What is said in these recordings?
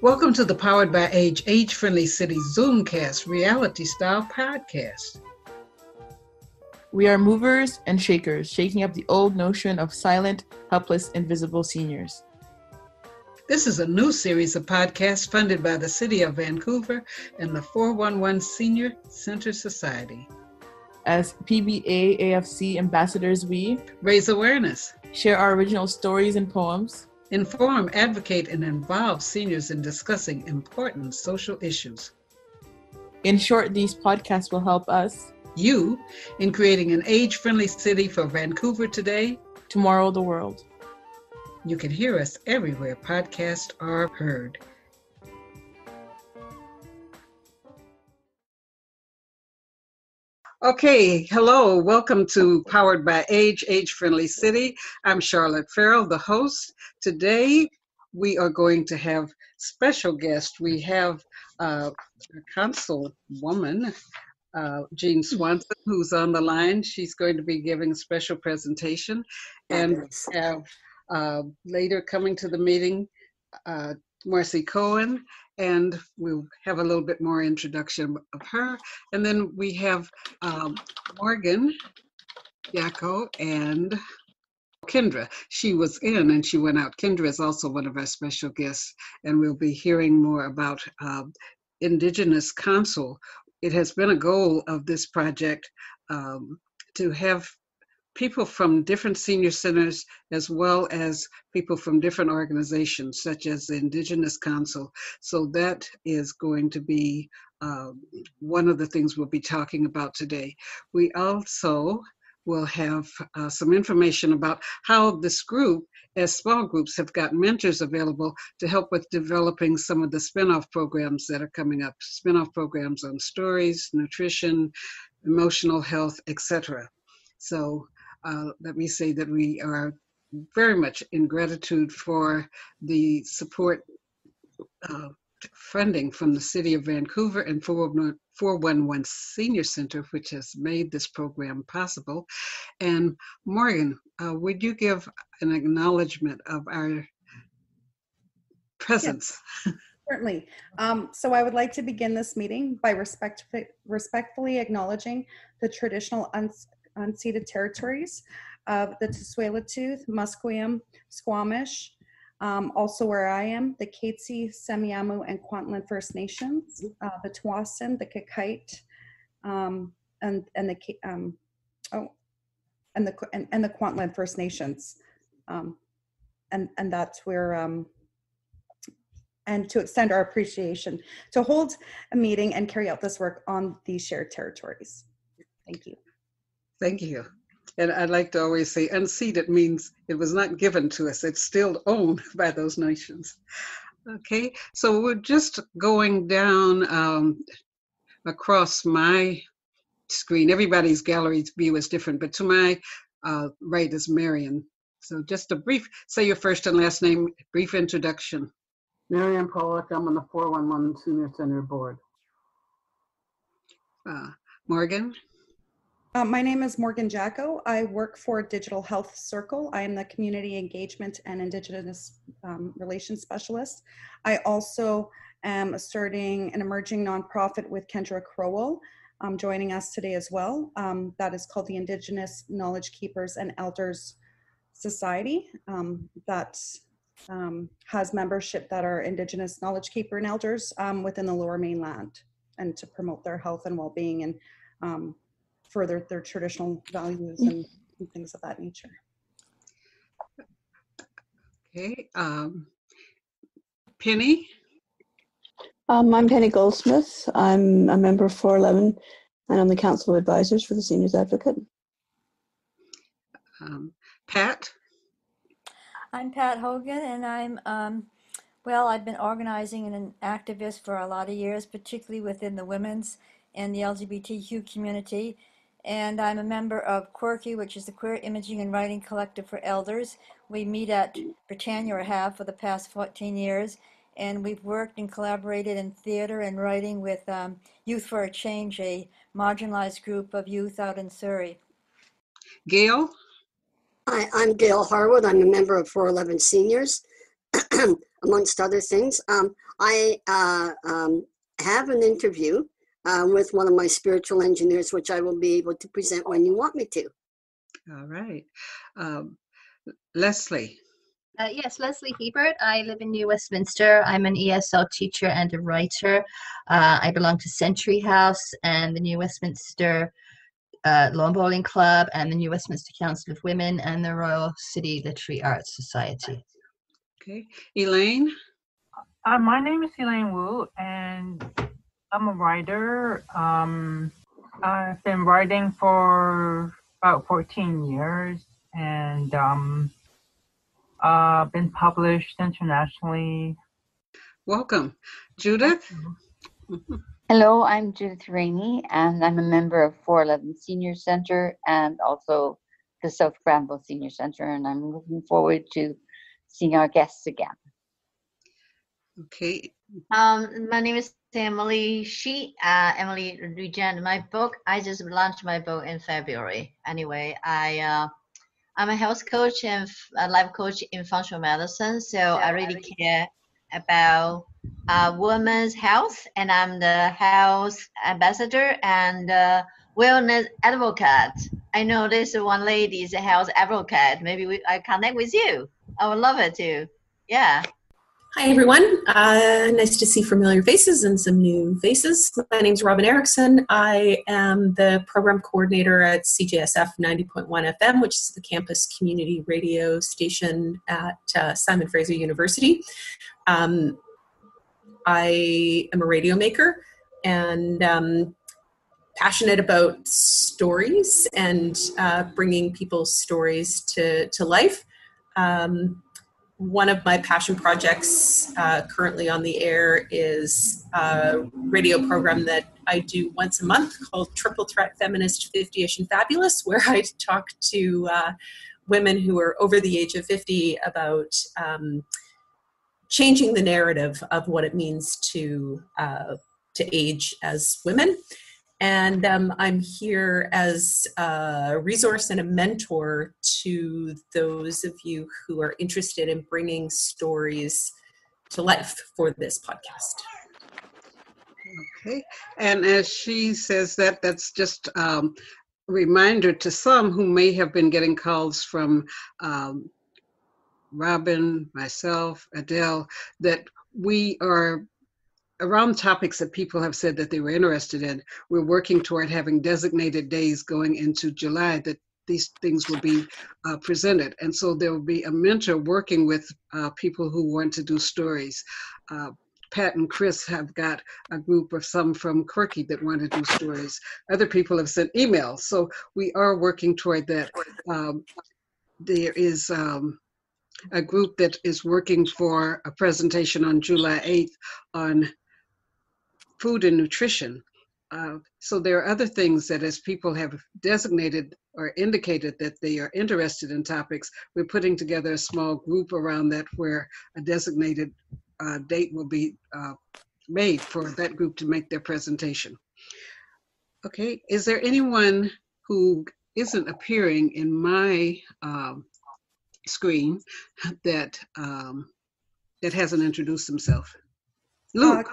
Welcome to the Powered by Age-Friendly City Zoomcast reality-style podcast. We are movers and shakers, shaking up the old notion of silent, helpless, invisible seniors. This is a new series of podcasts funded by the City of Vancouver and the 411 Senior Center Society. As PBA AFC ambassadors, we raise awareness, share our original stories and poems, inform, advocate, and involve seniors in discussing important social issues. In short, these podcasts will help us, you, in creating an age-friendly city for Vancouver today, tomorrow the world. You can hear us everywhere podcasts are heard. Okay, hello, welcome to Powered by Age-Friendly City. I'm Charlotte Farrell, the host. Today, we are going to have special guests. We have a councilwoman, Jean Swanson, who's on the line. She's going to be giving a special presentation. And we have later coming to the meeting, Marcy Cohen, and we'll have a little bit more introduction of her. And then we have Morgan Yako and Kendra. She was in and she went out. Kendra is also one of our special guests, and we'll be hearing more about Indigenous Council. It has been a goal of this project to have people from different senior centers, as well as people from different organizations, such as the Indigenous Council. So that is going to be one of the things we'll be talking about today. We also will have some information about how this group, as small groups, have got mentors available to help with developing some of the spin-off programs that are coming up, spin-off programs on stories, nutrition, emotional health, etc. So let me say that we are very much in gratitude for the support funding from the City of Vancouver and 411 Senior Center, which has made this program possible. And Morgan, would you give an acknowledgement of our presence? Yes, certainly. So I would like to begin this meeting by respectfully acknowledging the traditional unceded territories of the Tsleil-Waututh, Musqueam, Squamish, also where I am, the Katzie, Semiahmoo, and Kwantlen First Nations, the Tsawwassen, the Kakite, and the Kwantlen First Nations, and that's where. And to extend our appreciation to hold a meeting and carry out this work on these shared territories. Thank you. Thank you. And I'd like to always say unceded means it was not given to us. It's still owned by those nations. Okay, so we're just going down across my screen. Everybody's gallery view is different, but to my right is Marion. So just a brief, say your first and last name, brief introduction. Marion Pollock, I'm on the 411 Senior Center Board. Morgan? My name is Morgan Jacko. I work for Digital Health Circle. I am the Community Engagement and Indigenous Relations Specialist. I also am starting an emerging nonprofit with Kendra Crowell, joining us today as well. That is called the Indigenous Knowledge Keepers and Elders Society. That has membership that are Indigenous knowledge keeper and elders within the Lower Mainland, and to promote their health and well-being and further their traditional values and things of that nature. Okay, Penny? I'm Penny Goldsmith. I'm a member of 411 and I'm the Council of Advisors for the Seniors Advocate. Pat? I'm Pat Hogan, and I've been organizing and an activist for a lot of years, particularly within the women's and the LGBTQ community. And I'm a member of Quirky, which is the Queer Imaging and Writing Collective for Elders. We meet at Britannia, or have for the past 14 years, and we've worked and collaborated in theater and writing with Youth for a Change, a marginalized group of youth out in Surrey. Gail? Hi, I'm Gail Harwood. I'm a member of 411 Seniors. amongst other things. I have an interview with one of my spiritual engineers, which I will be able to present when you want me to. All right. Leslie. Yes, Leslie Hebert. I live in New Westminster. I'm an ESL teacher and a writer. I belong to Century House and the New Westminster Lawn Bowling Club and the New Westminster Council of Women and the Royal City Literary Arts Society. Okay. Elaine? My name is Elaine Wu, and I'm a writer. I've been writing for about 14 years, and been published internationally. Welcome. Judith? Hello, I'm Judith Rainey, and I'm a member of 411 Senior Center and also the South Granville Senior Center, and I'm looking forward to seeing our guests again. Okay. My name is Emily Emily Regent. My book, I just launched my book in February. Anyway, I'm a health coach and a life coach in functional medicine, so I really care about women's health, and I'm the health ambassador and wellness advocate. I know this one lady is a health advocate. Maybe I connect with you. I would love it too. Yeah. Hi, everyone. Nice to see familiar faces and some new faces. My name is Robin Erickson. I am the program coordinator at CJSF 90.1 FM, which is the campus community radio station at Simon Fraser University. I am a radio maker and passionate about stories and bringing people's stories to life. One of my passion projects currently on the air is a radio program that I do once a month called Triple Threat Feminist 50ish and Fabulous, where I talk to women who are over the age of 50 about changing the narrative of what it means to age as women. And I'm here as a resource and a mentor to those of you who are interested in bringing stories to life for this podcast. Okay. And as she says that, that's just a reminder to some who may have been getting calls from Robin, myself, Adele, that we are around topics that people have said that they were interested in. We're working toward having designated days going into July that these things will be presented. And so there will be a mentor working with people who want to do stories. Pat and Chris have got a group of some from Quirky that want to do stories. Other people have sent emails. So we are working toward that. There is a group that is working for a presentation on July 8th on food and nutrition. So there are other things that as people have designated or indicated that they are interested in topics, we're putting together a small group around that where a designated date will be made for that group to make their presentation. Okay, is there anyone who isn't appearing in my screen that that hasn't introduced himself? Luke.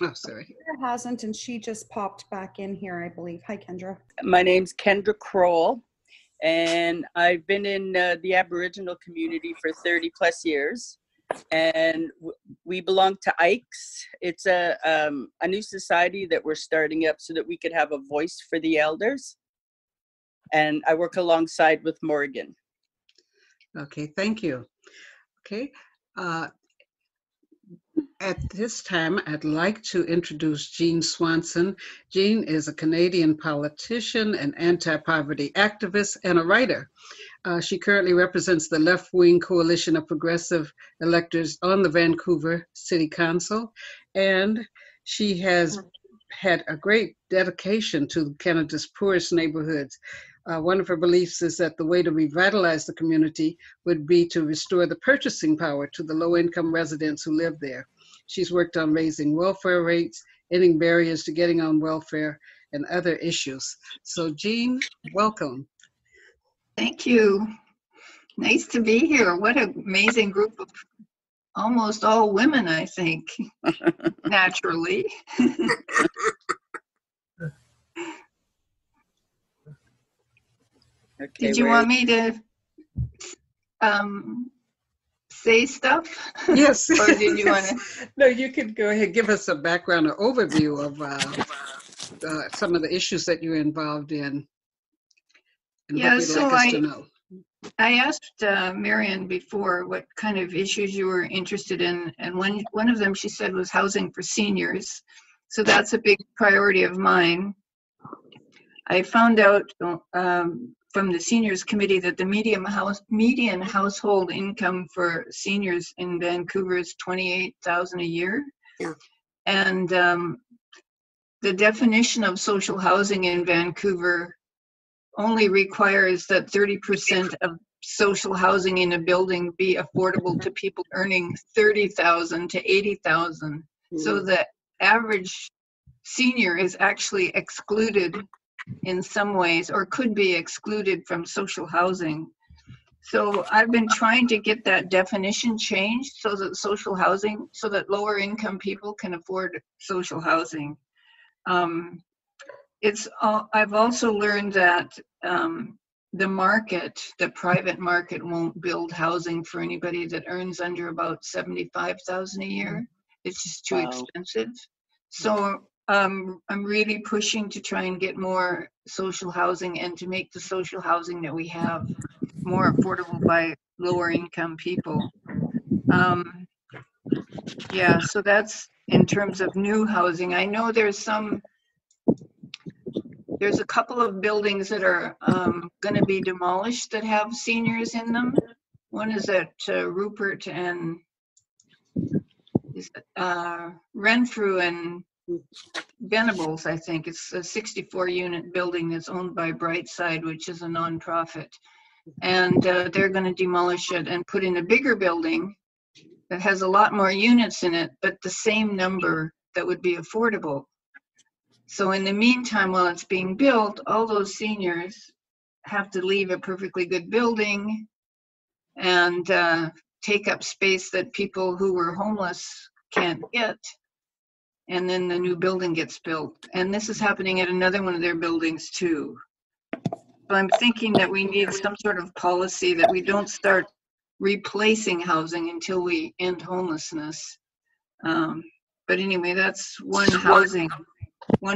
Oh, sorry. Kendra hasn't, and she just popped back in here, I believe. Hi, Kendra. My name's Kendra Kroll, and I've been in the Aboriginal community for 30 plus years, and we belong to Ikes. It's a new society that we're starting up so that we could have a voice for the elders, and I work alongside with Morgan. Okay, thank you. Okay. At this time, I'd like to introduce Jean Swanson. Jean is a Canadian politician, an anti-poverty activist, and a writer. She currently represents the left-wing coalition of progressive electors on the Vancouver City Council, and she has had a great dedication to Canada's poorest neighborhoods. One of her beliefs is that the way to revitalize the community would be to restore the purchasing power to the low-income residents who live there. She's worked on raising welfare rates, ending barriers to getting on welfare, and other issues. So Jean, welcome. Thank you. Nice to be here. What an amazing group of almost all women, I think, naturally. Okay, Did you want me to say stuff? Yes. Or did you want to? No, you could go ahead, give us a background or overview of some of the issues that you're involved in and Yeah, what you'd so like us to know. I asked Marion before what kind of issues you were interested in, and one of them she said was housing for seniors. So that's a big priority of mine. I found out from the seniors committee that the median household income for seniors in Vancouver is $28,000 a year. Yeah. And the definition of social housing in Vancouver only requires that 30% of social housing in a building be affordable to people earning $30,000 to $80,000. So the average senior is actually excluded in some ways, or could be excluded from social housing. So I've been trying to get that definition changed so that social housing, so that lower income people can afford social housing. I've also learned that the private market won't build housing for anybody that earns under about $75,000 a year. It's just too expensive. So I'm really pushing to try and get more social housing and to make the social housing that we have more affordable by lower income people. Yeah, so that's in terms of new housing. I know there's a couple of buildings that are going to be demolished that have seniors in them. One is at Rupert and Renfrew and Venables, I think. It's a 64-unit building that's owned by Brightside, which is a nonprofit. And they're going to demolish it and put in a bigger building that has a lot more units in it, but the same number that would be affordable. So in the meantime, while it's being built, all those seniors have to leave a perfectly good building and take up space that people who were homeless can't get. And then the new building gets built. And this is happening at another one of their buildings too. So I'm thinking that we need some sort of policy that we don't start replacing housing until we end homelessness. But anyway, that's one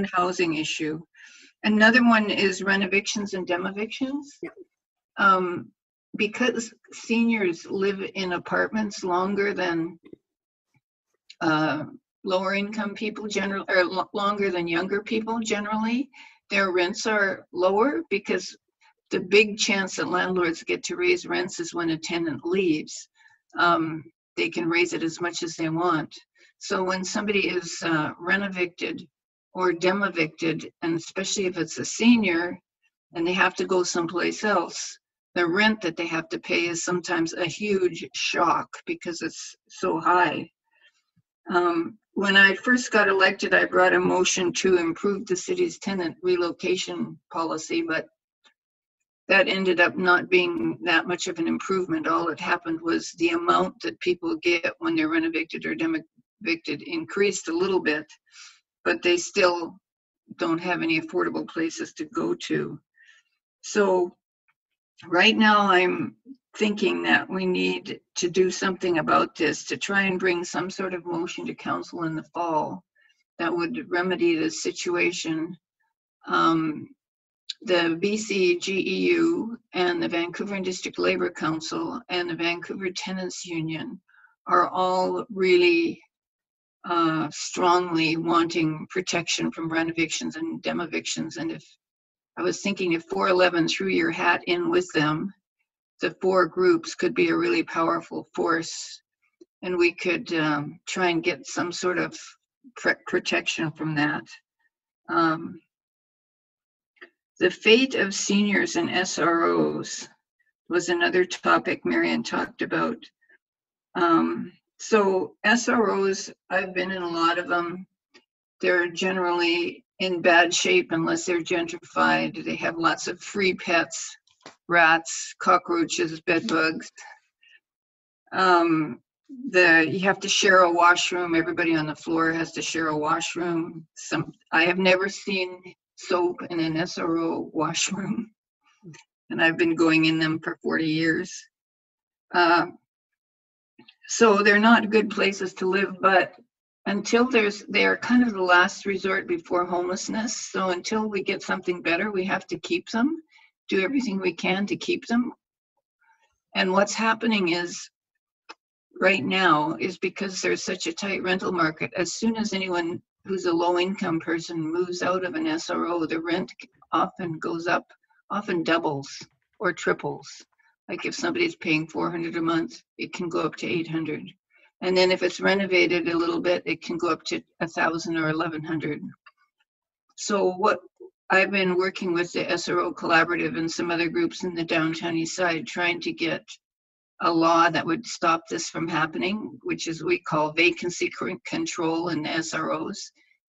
housing issue. Another one is renovictions and demevictions. Because seniors live in apartments longer than lower income people generally, or longer than younger people generally, their rents are lower because the big chance that landlords get to raise rents is when a tenant leaves. They can raise it as much as they want. So when somebody is renovicted or demevicted, and especially if it's a senior and they have to go someplace else, the rent that they have to pay is sometimes a huge shock because it's so high. When I first got elected, I brought a motion to improve the city's tenant relocation policy, but that ended up not being that much of an improvement. All that happened was the amount that people get when they're renovicted or demevicted increased a little bit, but they still don't have any affordable places to go to. So right now I'm thinking that we need to do something about this to try and bring some sort of motion to council in the fall that would remedy the situation. The BC GEU and the Vancouver and District Labor Council and the Vancouver Tenants Union are all really strongly wanting protection from renovictions and demevictions. And if I was thinking if 411 threw your hat in with them, the four groups could be a really powerful force, and we could try and get some sort of protection from that. The fate of seniors and SROs was another topic Marion talked about. So SROs, I've been in a lot of them. They're generally in bad shape unless they're gentrified. They have lots of free pets, rats, cockroaches, bed bugs. you have to share a washroom. Everybody on the floor has to share a washroom. I have never seen soap in an SRO washroom, and I've been going in them for 40 years. So they're not good places to live, but until they are kind of the last resort before homelessness. So until we get something better, we have to keep them, do everything we can to keep them. And what's happening is right now is because there's such a tight rental market. As soon as anyone who's a low income person moves out of an SRO, the rent often goes up, often doubles or triples. Like if somebody's paying $400 a month, it can go up to $800. And then if it's renovated a little bit, it can go up to $1,000 or $1,100. So what I've been working with the SRO Collaborative and some other groups in the downtown east side, trying to get a law that would stop this from happening, which is what we call vacancy control in the SROs.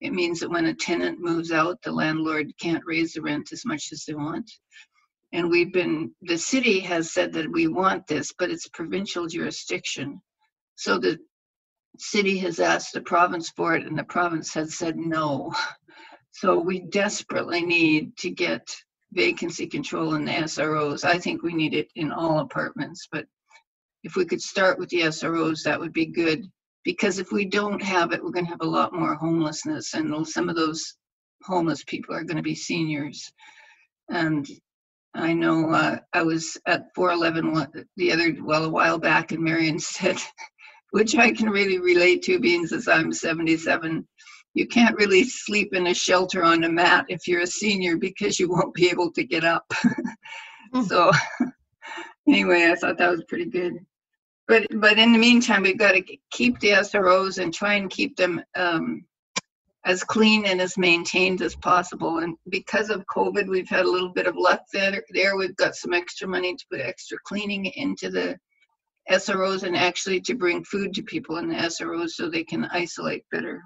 It means that when a tenant moves out, the landlord can't raise the rent as much as they want. And the city has said that we want this, but it's provincial jurisdiction. So the city has asked the province for it, and the province has said no. So we desperately need to get vacancy control in the SROs. I think we need it in all apartments, but if we could start with the SROs, that would be good. Because if we don't have it, we're going to have a lot more homelessness, and some of those homeless people are going to be seniors. And I know I was at 411 a while back, and Marion said, which I can really relate to, being as I'm 77, you can't really sleep in a shelter on a mat if you're a senior because you won't be able to get up. So anyway, I thought that was pretty good. But in the meantime, we've got to keep the SROs and try and keep them as clean and as maintained as possible. And because of COVID, we've had a little bit of luck there. We've got some extra money to put extra cleaning into the SROs and actually to bring food to people in the SROs so they can isolate better.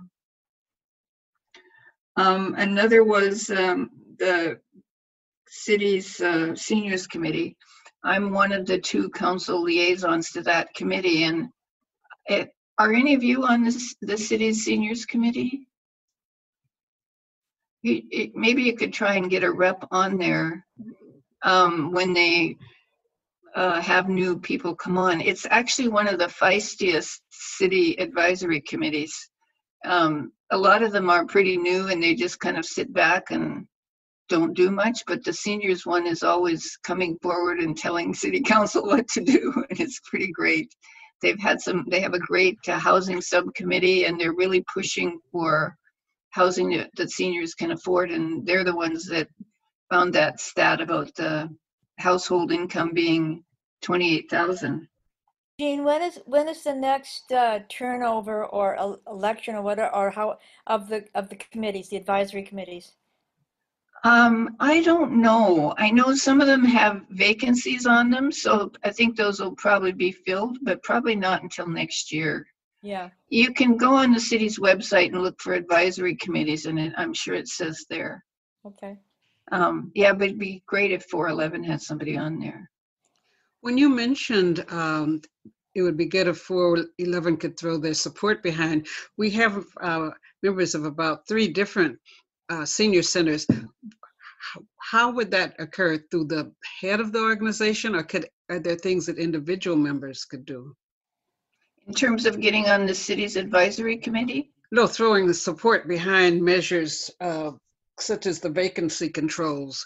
Another was the city's seniors committee. I'm one of the 2 council liaisons to that committee. And are any of you on the city's seniors committee? Maybe you could try and get a rep on there when they have new people come on. It's actually one of the feistiest city advisory committees. A lot of them are pretty new and they just kind of sit back and don't do much, but the seniors one is always coming forward and telling city council what to do, and it's pretty great. They have a great housing subcommittee, and they're really pushing for housing that seniors can afford, and they're the ones that found that stat about the household income being $28,000. Jean, when is the next turnover or election or whatever, or how of the committees, the advisory committees? I don't know. I know some of them have vacancies on them, so I think those will probably be filled, but probably not until next year. Yeah. You can go on the city's website and look for advisory committees, and I'm sure it says there. Okay. Yeah, but it'd be great if 411 had somebody on there. When you mentioned it would be good if 411 could throw their support behind, we have members of about 3 different senior centers. How would that occur? Through the head of the organization, or are there things that individual members could do? In terms of getting on the city's advisory committee? No, throwing the support behind measures such as the vacancy controls.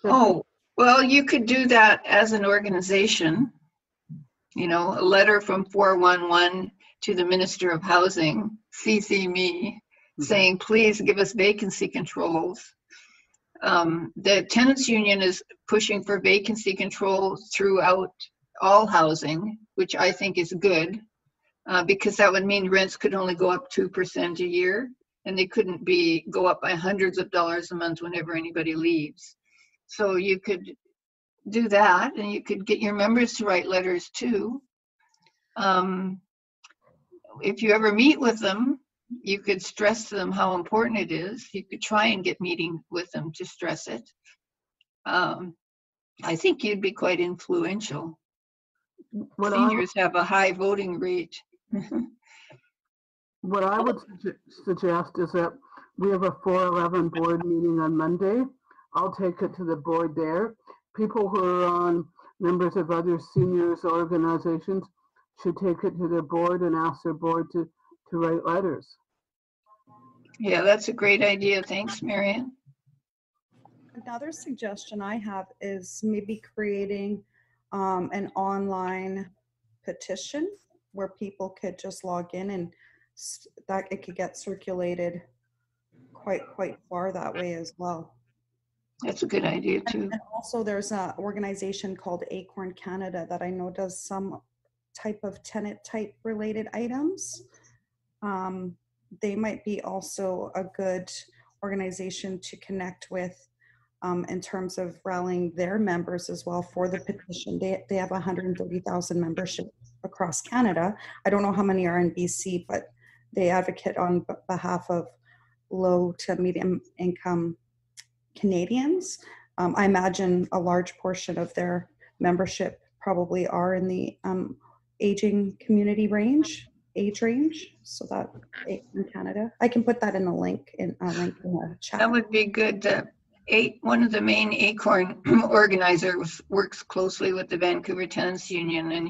Oh, well, you could do that as an organization. You know, a letter from 411 to the Minister of Housing, CC me, saying, please give us vacancy controls. The tenants union is pushing for vacancy control throughout all housing, which I think is good, because that would mean rents could only go up 2% a year, and they couldn't go up by hundreds of dollars a month whenever anybody leaves. So you could do that, and you could get your members to write letters too. If you ever meet with them, you could stress to them how important it is. You could try and get meeting with them to stress it. I think you'd be quite influential. What seniors have a high voting rate. What I would suggest is that we have a 411 board meeting on Monday. I'll take it to the board there. People who are on members of other seniors organizations should take it to their board and ask their board to write letters. Yeah, that's a great idea. Thanks, Marian. Another suggestion I have is maybe creating an online petition where people could just log in, and that it could get circulated quite far that way as well. That's a good idea too. And also there's an organization called Acorn Canada that I know does some type of tenant type related items. They might be also a good organization to connect with in terms of rallying their members as well for the petition. They have 130,000 membership across Canada. I don't know how many are in BC, but they advocate on behalf of low to medium income Canadians. I imagine a large portion of their membership probably are in the aging community age range. So that in Canada, I can put that in the link in the chat. That would be good. One of the main Acorn organizers works closely with the Vancouver Tenants Union, and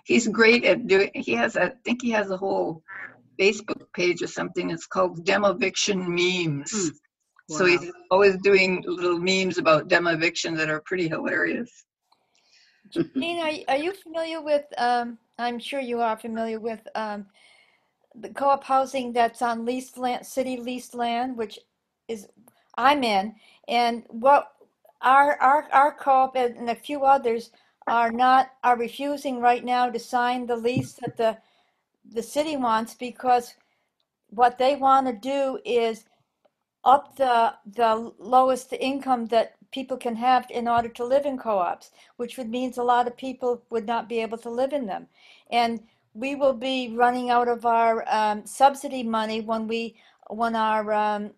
he's great at doing. I think he has a whole Facebook page or something. It's called Demoviction Memes. Wow. So he's always doing little memes about demoviction that are pretty hilarious. Jean, are you familiar with, I'm sure you are familiar with the co-op housing that's on leased land, city leased land, which is I'm in, and what our co-op and a few others are refusing right now to sign the lease that the city wants, because what they want to do is up the lowest income that people can have in order to live in co-ops, which would means a lot of people would not be able to live in them. And we will be running out of our subsidy money when our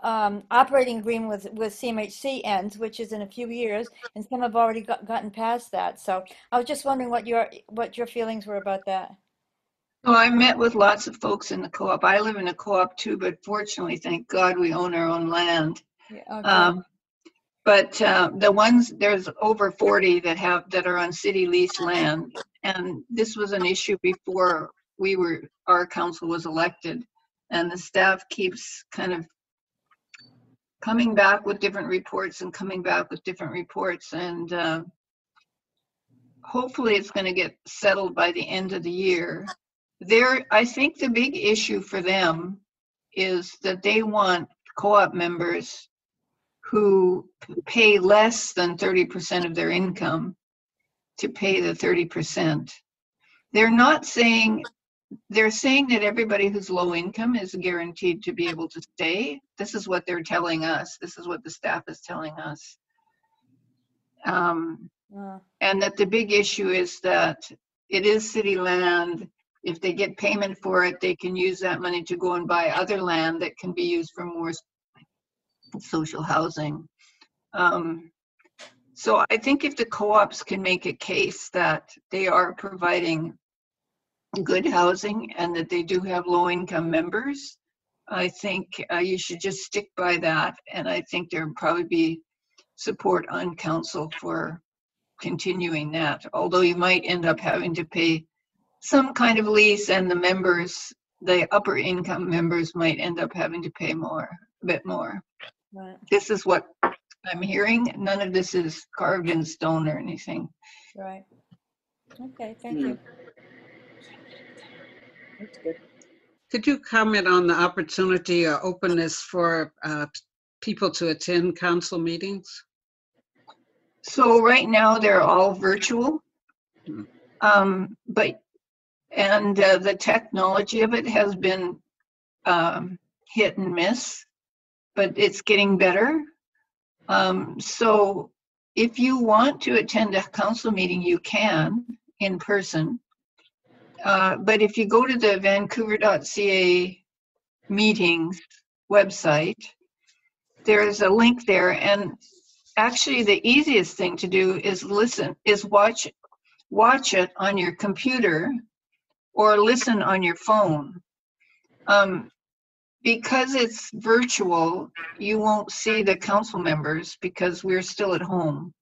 operating agreement with CMHC ends, which is in a few years, and some have already gotten past that. So I was just wondering what your feelings were about that. Well, I met with lots of folks in the co-op. I live in a co-op too, but fortunately, thank God, we own our own land. Yeah, okay. But the ones, there's over 40 that are on city leased land, and this was an issue before our council was elected, and the staff keeps kind of coming back with different reports and hopefully it's going to get settled by the end of the year. I think the big issue for them is that they want co-op members who pay less than 30% of their income to pay the 30%. They're saying that everybody who's low income is guaranteed to be able to stay. This is what they're telling us. This is what the staff is telling us. And that the big issue is that it is city land. If they get payment for it, they can use that money to go and buy other land that can be used for more social housing. So I think if the co-ops can make a case that they are providing good housing and that they do have low-income members, I think you should just stick by that. And I think there would probably be support on council for continuing that, although you might end up having to pay some kind of lease, and the upper income members might end up having to pay a bit more. Right. This is what I'm hearing. None of this is carved in stone or anything. Right. Okay, thank you. That's good. Could you comment on the opportunity or openness for people to attend council meetings? So right now they're all virtual, but the technology of it has been hit and miss, but it's getting better. So if you want to attend a council meeting, you can in person. But if you go to the Vancouver.ca meetings website, there is a link there, and actually the easiest thing to do is watch it on your computer or listen on your phone. Because it's virtual, you won't see the council members because we're still at home.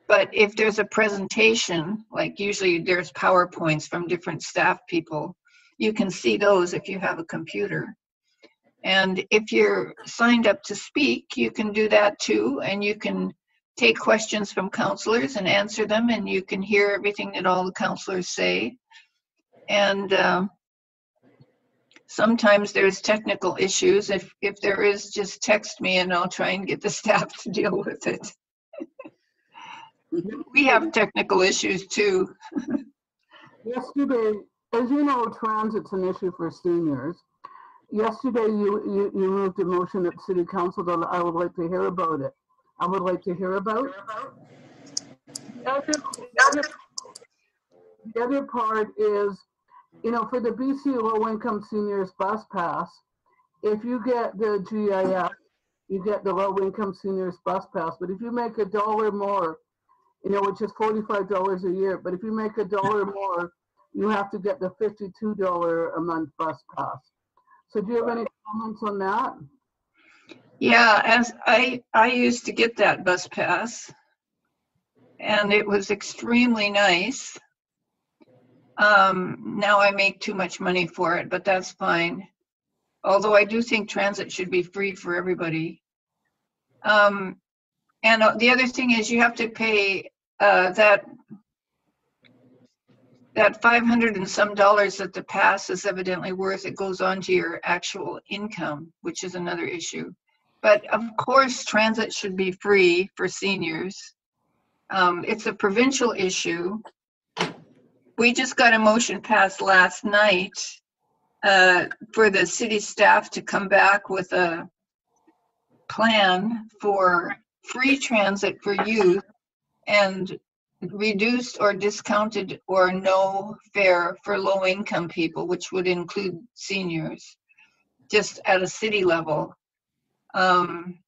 But if there's a presentation, like usually there's PowerPoints from different staff people, you can see those if you have a computer. And if you're signed up to speak, you can do that too. And you can take questions from counselors and answer them, and you can hear everything that all the counselors say. And sometimes there's technical issues. If there is, just text me and I'll try and get the staff to deal with it. We have technical issues too. Yesterday, as you know, transit's an issue for seniors. Yesterday, you moved a motion at City Council that I would like to hear about it. I would like to hear about. The other part is, you know, for the BC low-income seniors bus pass, if you get the GIS, you get the low-income seniors bus pass. But if you make $1 more, you know, which is $45 a year, but if you make $1 more, you have to get the $52 a month bus pass. So do you have any comments on that? Yeah, as I used to get that bus pass, and it was extremely nice. Now I make too much money for it, but that's fine. Although I do think transit should be free for everybody. And the other thing is you have to pay that $500 and some that the pass is evidently worth. It goes on to your actual income, which is another issue. But of course, transit should be free for seniors. It's a provincial issue. We just got a motion passed last night for the city staff to come back with a plan for free transit for youth and reduced or discounted or no fare for low income people, which would include seniors, just at a city level. And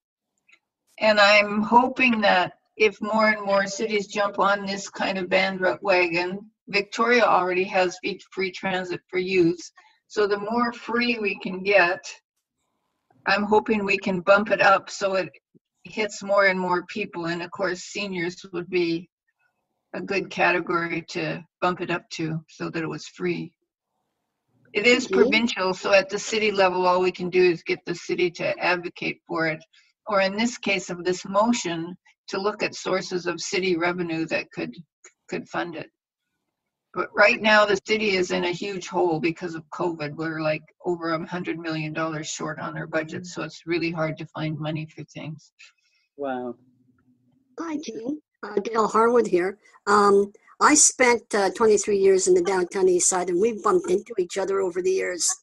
I'm hoping that if more and more cities jump on this kind of bandwagon, Victoria already has free transit for youth. So the more free we can get, I'm hoping we can bump it up so it hits more and more people. And of course, seniors would be a good category to bump it up to so that it was free. It is provincial, so at the city level, all we can do is get the city to advocate for it. Or in this case of this motion, to look at sources of city revenue that could fund it. But right now, the city is in a huge hole because of COVID. We're like over $100 million short on our budget, so it's really hard to find money for things. Wow. Hi, Jean. Gail Harwood here. I spent 23 years in the downtown east side, and we've bumped into each other over the years.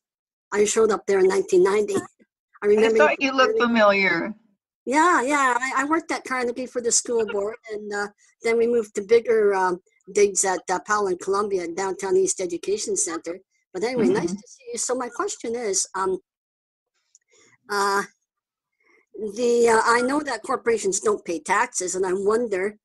I showed up there in 1990. I remember. I thought you looked familiar. Yeah. I worked at Carnegie for the school board, and then we moved to bigger digs at Powell and Columbia at Downtown East Education Center. But anyway, nice to see you. So my question is, I know that corporations don't pay taxes, and I wonder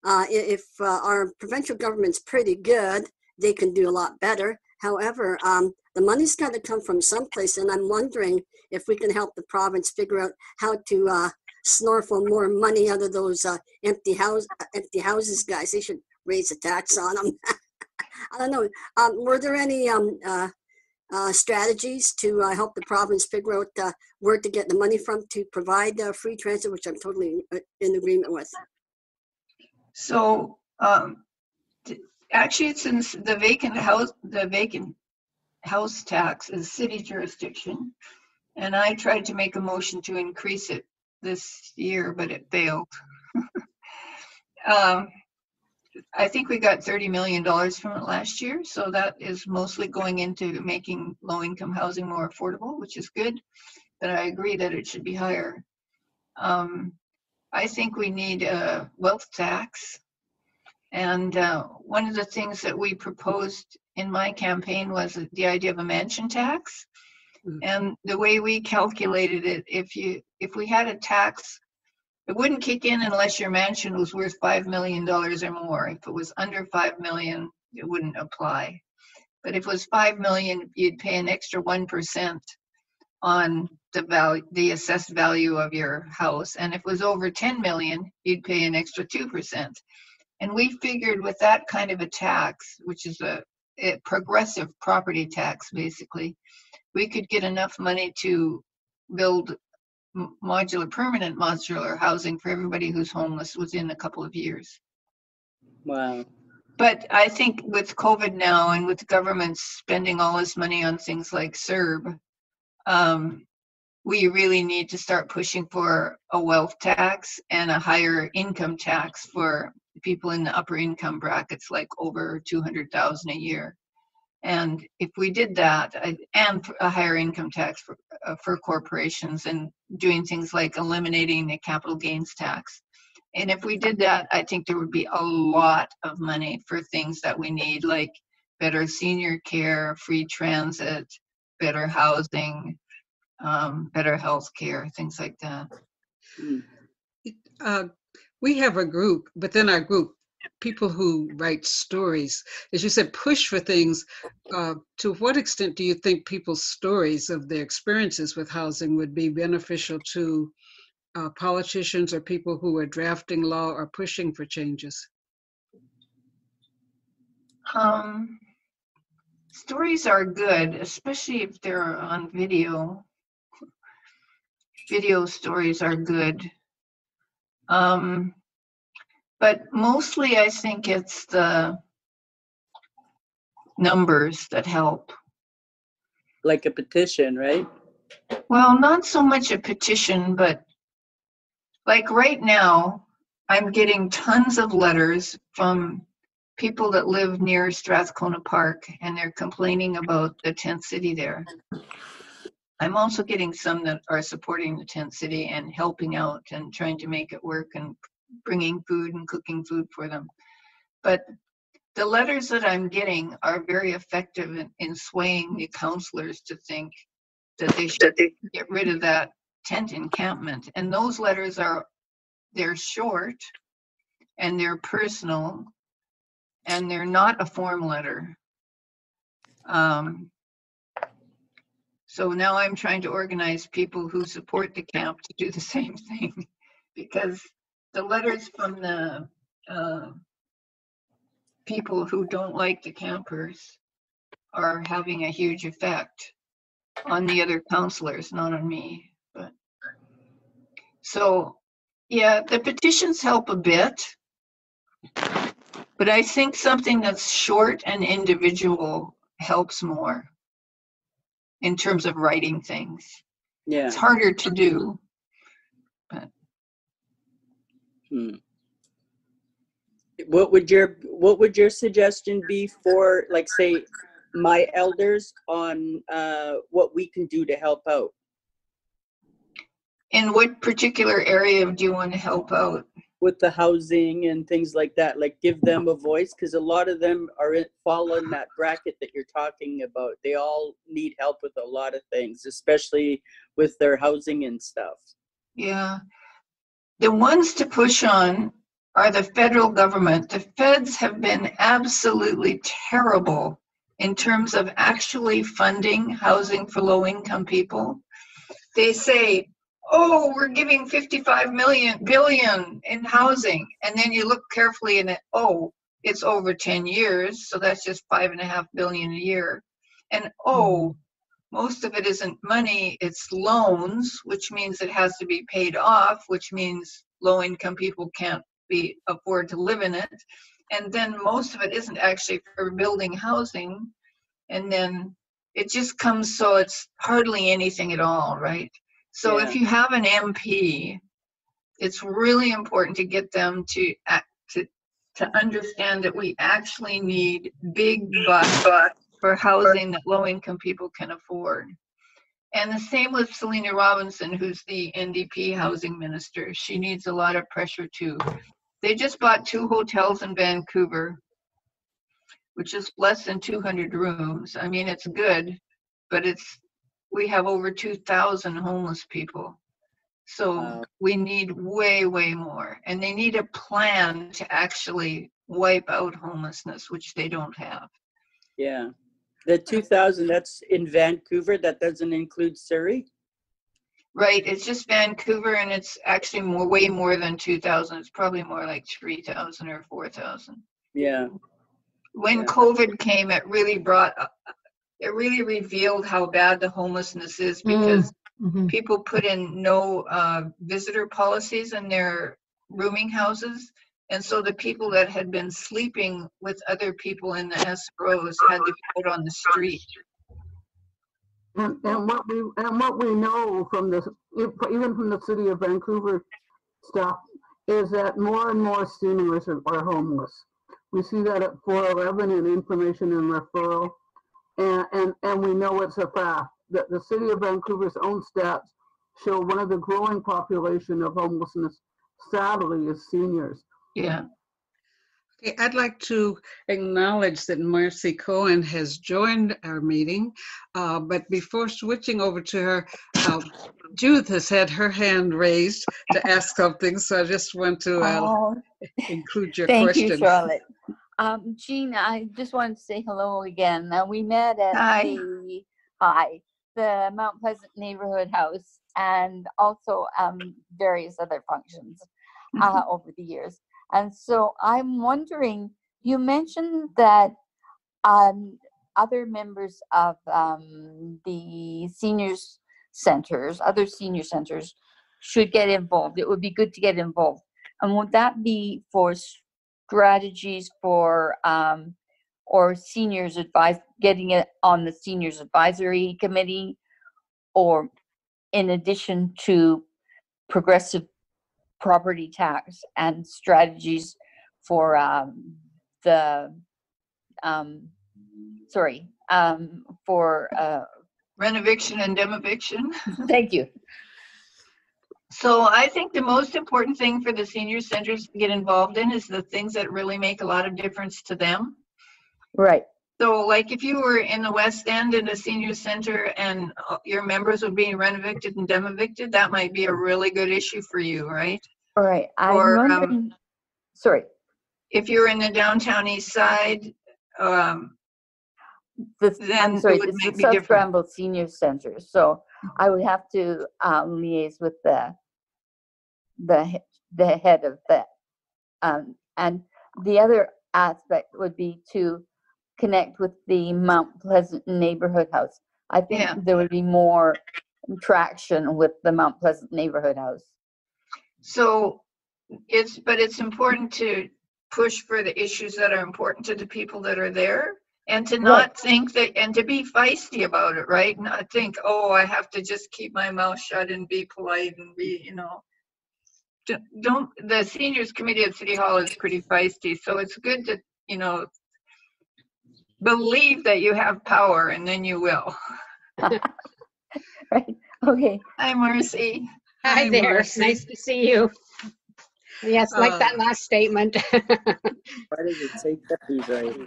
if our provincial government's pretty good, they can do a lot better. However, the money's got to come from someplace, and I'm wondering if we can help the province figure out how to snorkel more money out of those empty houses guys. They should raise the tax on them. I don't know. Were there any strategies to help the province figure out where to get the money from to provide free transit, which I'm totally in agreement with? So actually, it's in the vacant house tax is city jurisdiction, and I tried to make a motion to increase it this year, but it failed. I think we got $30 million from it last year, so that is mostly going into making low-income housing more affordable, which is good, but I agree that it should be higher. I think we need a wealth tax, and one of the things that we proposed in my campaign was the idea of a mansion tax. And the way we calculated it, if we had a tax, it wouldn't kick in unless your mansion was worth $5 million or more. If it was under 5 million, it wouldn't apply. But if it was 5 million, you'd pay an extra 1% on the assessed value of your house. And if it was over 10 million, you'd pay an extra 2%. And we figured with that kind of a tax, which is a progressive property tax, basically, we could get enough money to build permanent modular housing for everybody who's homeless within a couple of years. Wow. But I think with COVID now and with the government spending all this money on things like CERB, we really need to start pushing for a wealth tax and a higher income tax for people in the upper income brackets, like over 200,000 a year. And if we did that, and a higher income tax for corporations, and doing things like eliminating the capital gains tax. And if we did that, I think there would be a lot of money for things that we need, like better senior care, free transit, better housing, better health care, things like that. We have a group, but then our group, people who write stories, as you said, push for things. To what extent do you think people's stories of their experiences with housing would be beneficial to politicians or people who are drafting law or pushing for changes? Stories are good, especially if they're on video. Video stories are good. But mostly I think it's the numbers that help. Like a petition, right? Well, not so much a petition, but like right now, I'm getting tons of letters from people that live near Strathcona Park, and they're complaining about the tent city there. I'm also getting some that are supporting the tent city and helping out and trying to make it work and bringing food and cooking food for them. But the letters that I'm getting are very effective in swaying the counselors to think that they should get rid of that tent encampment. And those letters they're short and they're personal and they're not a form letter. So now I'm trying to organize people who support the camp to do the same thing, because the letters from the people who don't like the campers are having a huge effect on the other counselors, not on me. But so, yeah, the petitions help a bit, but I think something that's short and individual helps more in terms of writing things. Yeah. It's harder to do, but. What would your suggestion be for, like, say, my elders on what we can do to help out? In what particular area do you want to help out? With the housing and things like that, like give them a voice, because a lot of them fall in that bracket that you're talking about. They all need help with a lot of things, especially with their housing and stuff. Yeah. The ones to push on are the federal government. The feds have been absolutely terrible in terms of actually funding housing for low-income people. They say, oh, we're giving 55 billion in housing. And then you look carefully and it's over 10 years. So that's just $5.5 billion a year. And most of it isn't money, it's loans, which means it has to be paid off, which means low income people can't afford to live in it. And then most of it isn't actually for building housing. And then it just comes, so it's hardly anything at all, right? So if you have an MP, it's really important to get them to understand that we actually need big bucks for housing that low-income people can afford. And the same with Selena Robinson, who's the NDP housing minister. She needs a lot of pressure too. They just bought 2 hotels in Vancouver, which is less than 200 rooms. I mean, it's good, but we have over 2,000 homeless people. So we need way, way more. And they need a plan to actually wipe out homelessness, which they don't have. Yeah. The 2,000, that's in Vancouver. That doesn't include Surrey? Right. It's just Vancouver, and it's actually way more than 2,000. It's probably more like 3,000 or 4,000. Yeah. When COVID came, it really revealed how bad the homelessness is, because people put in no visitor policies in their rooming houses. And so the people that had been sleeping with other people in the SROs had to be out on the street. And what we know from this, even from the city of Vancouver stuff, is that more and more seniors are homeless. We see that at 411 in information and referral, and we know it's a fact that the city of Vancouver's own stats show one of the growing population of homelessness, sadly, is seniors. Yeah. Okay, I'd like to acknowledge that Marcy Cohen has joined our meeting, but before switching over to her, Judith has had her hand raised to ask something, so I just want to include your Thank question. you, Charlotte. Jean, I just wanted to say hello again. We met at the Mount Pleasant Neighborhood House, and also various other functions over the years. And so I'm wondering, you mentioned that other members of the seniors centers, other senior centers, should get involved. It would be good to get involved. And would that be for strategies for or seniors advice, getting it on the seniors advisory committee, or in addition to progressive property tax and strategies for renoviction and demoviction? Thank you. So I think the most important thing for the senior centers to get involved in is the things that really make a lot of difference to them. Right. So like if you were in the West End in a senior center and your members were being renovicted and demovicted, that might be a really good issue for you, right? Right. I'm wondering, sorry. If you're in the downtown east side, then I'm sorry, it this might is be South different. Granville Senior Center, so I would have to liaise with the head of that. And the other aspect would be to connect with the Mount Pleasant Neighborhood House. I think there would be more traction with the Mount Pleasant Neighborhood House. So it's important to push for the issues that are important to the people that are there, and to not think that, and to be feisty about it, right? Not think, oh, I have to just keep my mouth shut and be polite and be, don't, the seniors committee at City Hall is pretty feisty. So it's good to, believe that you have power, and then you will. Right. Okay. Hi, Marcy. Hi there. Marcy. Nice to see you. Yes, like that last statement. Why does it say Peppy, right?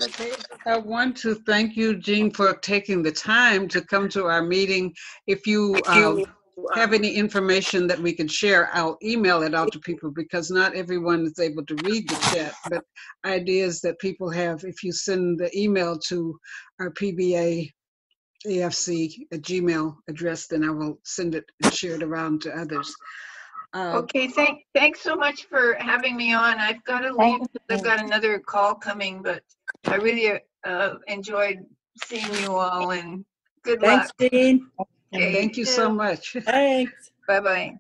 Okay. I want to thank you, Jean, for taking the time to come to our meeting. If you have any information that we can share, I'll email it out to people, because not everyone is able to read the chat, but ideas that people have, if you send the email to our PBA AFC at Gmail address, then I will send it and share it around to others. Okay, thanks so much for having me on. I've got to leave because I've got another call coming, but I really enjoyed seeing you all, and good luck. Thanks, Jean. Okay. Thank you so much. Thanks. Bye-bye.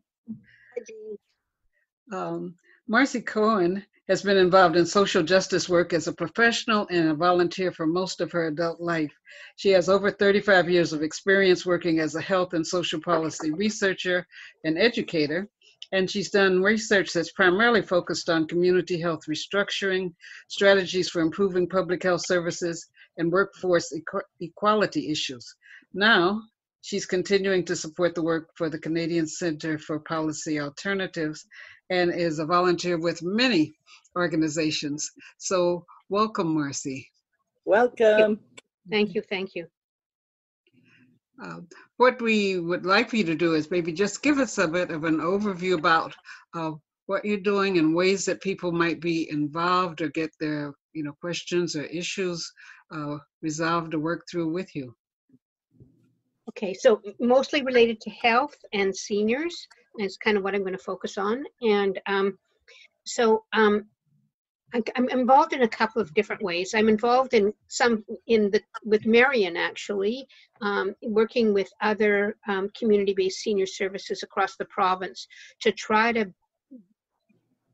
Marcy Cohen has been involved in social justice work as a professional and a volunteer for most of her adult life. She has over 35 years of experience working as a health and social policy researcher and educator, and she's done research that's primarily focused on community health restructuring, strategies for improving public health services, and workforce equality issues. Now, she's continuing to support the work for the Canadian Centre for Policy Alternatives and is a volunteer with many organizations. So welcome, Marcy. Welcome. Thank you. Thank you. What we would like for you to do is maybe just give us a bit of an overview about what you're doing and ways that people might be involved or get their questions or issues resolved or worked through with you. Okay, so mostly related to health and seniors is kind of what I'm going to focus on. And I'm involved in a couple of different ways. I'm involved in with Marion actually, working with other community-based senior services across the province to try to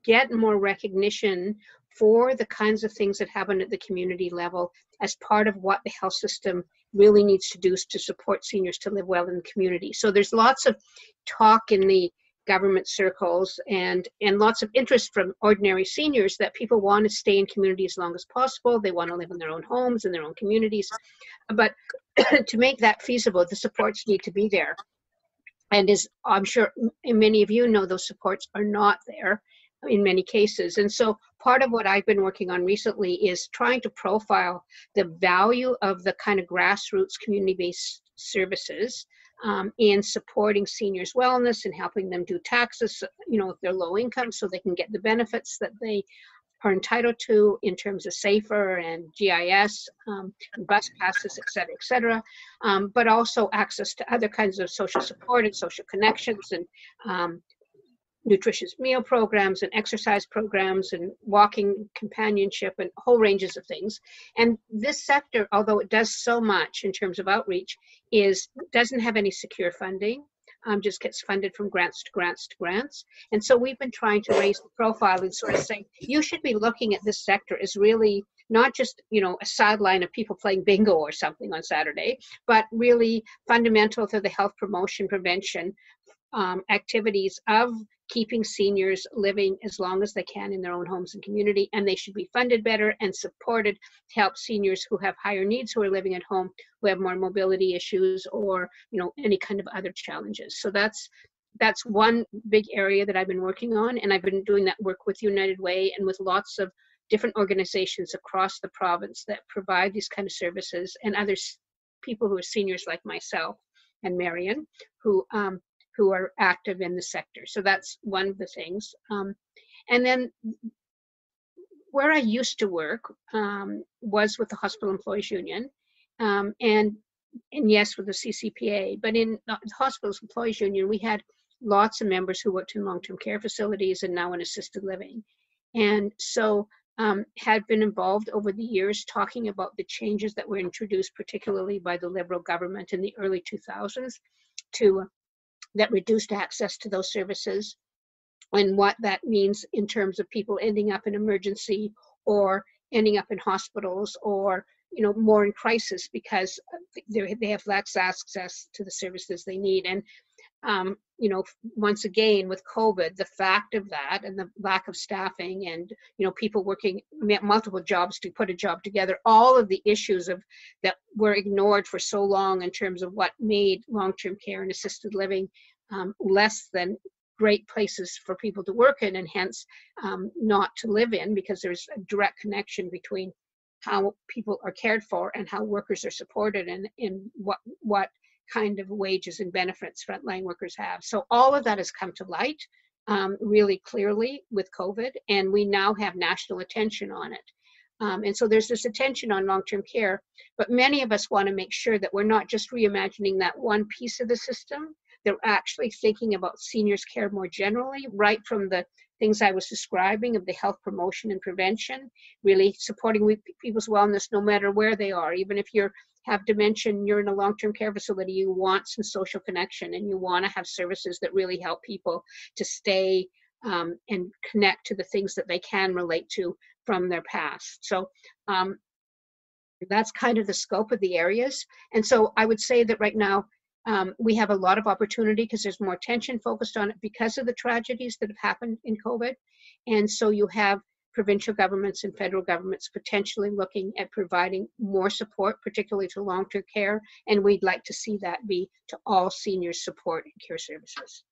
get more recognition for the kinds of things that happen at the community level as part of what the health system really needs to do to support seniors to live well in the community. So there's lots of talk in the government circles and lots of interest from ordinary seniors that people want to stay in community as long as possible. They want to live in their own homes, in their own communities. But to make that feasible, the supports need to be there. And as I'm sure many of you know, those supports are not there in many cases. And so part of what I've been working on recently is trying to profile the value of the kind of grassroots community-based services in supporting seniors' wellness and helping them do taxes, if they're low income, so they can get the benefits that they are entitled to in terms of SAFER and GIS, bus passes, et cetera, but also access to other kinds of social support and social connections and nutritious meal programs and exercise programs and walking companionship and whole ranges of things. And this sector, although it does so much in terms of outreach, doesn't have any secure funding. Just gets funded from grants to grants to grants. And so we've been trying to raise the profile and sort of say, you should be looking at this sector as really not just, a sideline of people playing bingo or something on Saturday, but really fundamental to the health promotion, prevention activities of keeping seniors living as long as they can in their own homes and community, and they should be funded better and supported to help seniors who have higher needs, who are living at home, who have more mobility issues or any kind of other challenges. So that's one big area that I've been working on, and I've been doing that work with United Way and with lots of different organizations across the province that provide these kind of services, and other people who are seniors like myself and Marion who are active in the sector. So that's one of the things. And then where I used to work was with the Hospital Employees Union, and yes, with the CCPA. But in the Hospital Employees Union, we had lots of members who worked in long-term care facilities and now in assisted living. And so had been involved over the years talking about the changes that were introduced, particularly by the Liberal government in the early 2000s that reduced access to those services, and what that means in terms of people ending up in emergency or ending up in hospitals or more in crisis because they have less access to the services they need. And once again with COVID, the fact of that and the lack of staffing and people working multiple jobs to put a job together, all of the issues that were ignored for so long in terms of what made long-term care and assisted living less than great places for people to work in, and hence not to live in, because there's a direct connection between how people are cared for and how workers are supported and in what kind of wages and benefits frontline workers have. So all of that has come to light really clearly with COVID, and we now have national attention on it. And so there's this attention on long-term care, but many of us want to make sure that we're not just reimagining that one piece of the system, that we're actually thinking about seniors' care more generally, right from the things I was describing of the health promotion and prevention, really supporting people's wellness no matter where they are. Even if you have dementia and you're in a long-term care facility, you want some social connection and you want to have services that really help people to stay and connect to the things that they can relate to from their past. So that's kind of the scope of the areas. And so I would say that right now, we have a lot of opportunity because there's more attention focused on it because of the tragedies that have happened in COVID. And so you have provincial governments and federal governments potentially looking at providing more support, particularly to long-term care. And we'd like to see that be to all seniors support and care services.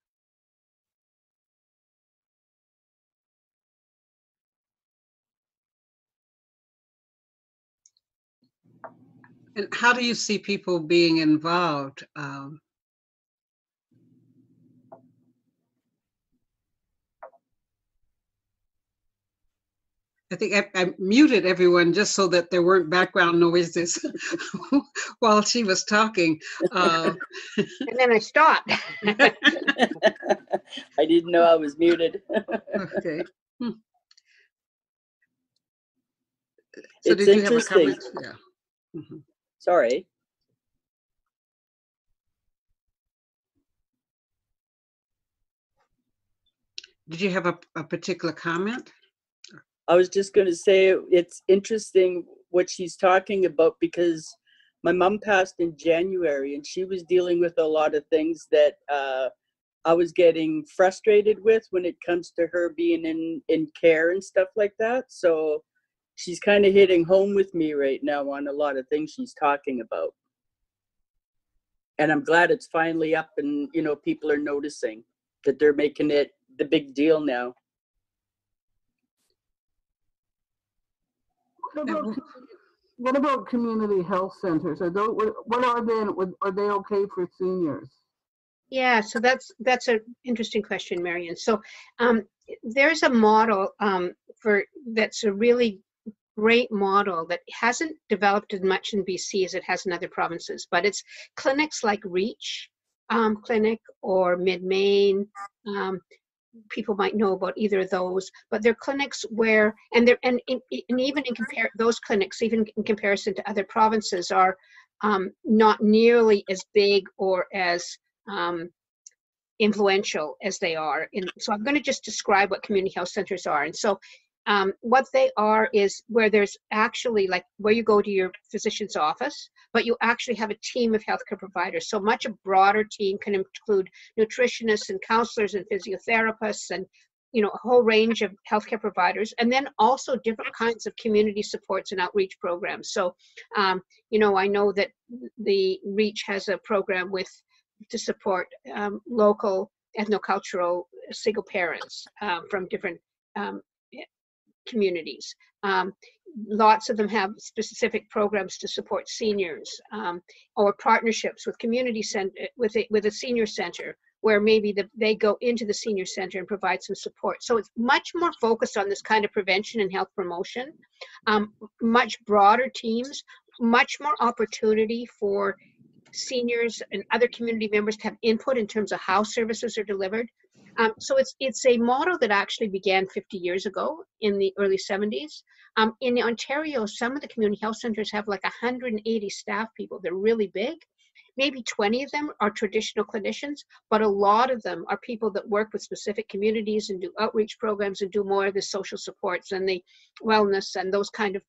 And how do you see people being involved? I think I muted everyone just so that there weren't background noises while she was talking. And then I stopped. I didn't know I was muted. Okay. So It's did you have a interesting. comment? Yeah. Mm-hmm. Sorry. Did you have a particular comment? I was just going to say it's interesting what she's talking about, because my mom passed in January and she was dealing with a lot of things that I was getting frustrated with when it comes to her being in care and stuff like that. So she's kind of hitting home with me right now on a lot of things she's talking about. And I'm glad it's finally up and, you know, people are noticing that they're making it the big deal now. What about community health centers? What are they? Are they okay for seniors? Yeah, so that's an interesting question, Marion. So there's a model that's a really great model that hasn't developed as much in BC as it has in other provinces, but it's clinics like Reach Clinic or Mid-Maine. People might know about either of those, but they're clinics where, and even in those clinics, even in comparison to other provinces, are not nearly as big or as influential as they are. So I'm going to just describe what community health centers are. And so what they are is where there's actually, like, where you go to your physician's office, but you actually have a team of healthcare providers. So much a broader team can include nutritionists and counselors and physiotherapists and, you know, a whole range of healthcare providers, and then also different kinds of community supports and outreach programs. So, you know, I know that the Reach has a program to support local ethnocultural single parents from different communities. Lots of them have specific programs to support seniors, or partnerships with community center, with a senior center, where maybe they go into the senior center and provide some support. So it's much more focused on this kind of prevention and health promotion, much broader teams, much more opportunity for seniors and other community members to have input in terms of how services are delivered. So it's a model that actually began 50 years ago in the early 70s. In Ontario, some of the community health centers have like 180 staff people. They're really big. Maybe 20 of them are traditional clinicians, but a lot of them are people that work with specific communities and do outreach programs and do more of the social supports and the wellness and those kind of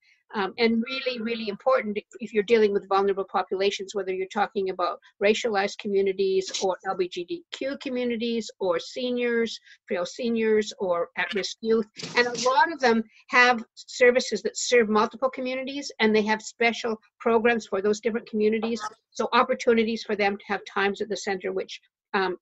and really, really important if you're dealing with vulnerable populations, whether you're talking about racialized communities or LGBTQ communities or seniors, frail seniors, or at-risk youth. And a lot of them have services that serve multiple communities, and they have special programs for those different communities. So opportunities for them to have times at the center which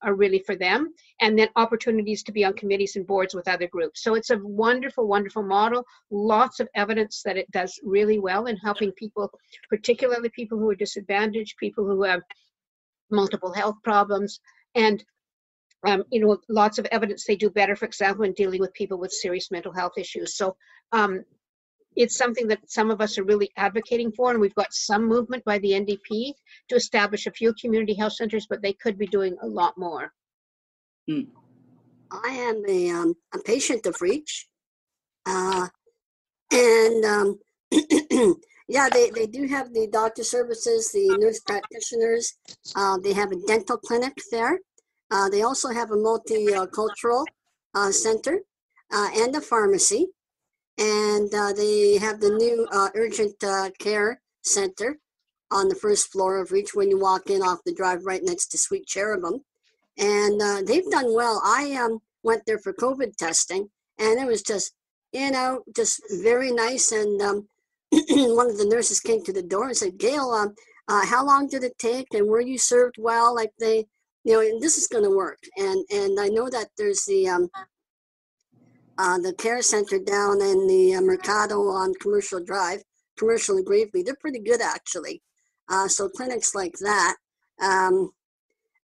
are really for them, and then opportunities to be on committees and boards with other groups. So it's a wonderful, wonderful model. Lots of evidence that it does really well in helping people, particularly people who are disadvantaged, people who have multiple health problems, and you know, lots of evidence they do better, for example, in dealing with people with serious mental health issues. So it's something that some of us are really advocating for, and we've got some movement by the NDP to establish a few community health centers, but they could be doing a lot more. I am a patient of Reach, and yeah, they do have the doctor services, the nurse practitioners. They have a dental clinic there. They also have a multicultural center and a pharmacy. And they have the new urgent care center on the first floor of Reach when you walk in off the drive right next to Sweet Cherubim. And they've done well. I went there for COVID testing, and it was just, you know, just very nice. And one of the nurses came to the door and said, Gail, how long did it take? And were you served well? Like they, you know, and this is going to work. And I know that there's the care center down in the Mercado on Commercial Drive, Commercial and Gravely. They're pretty good, actually. So clinics like that.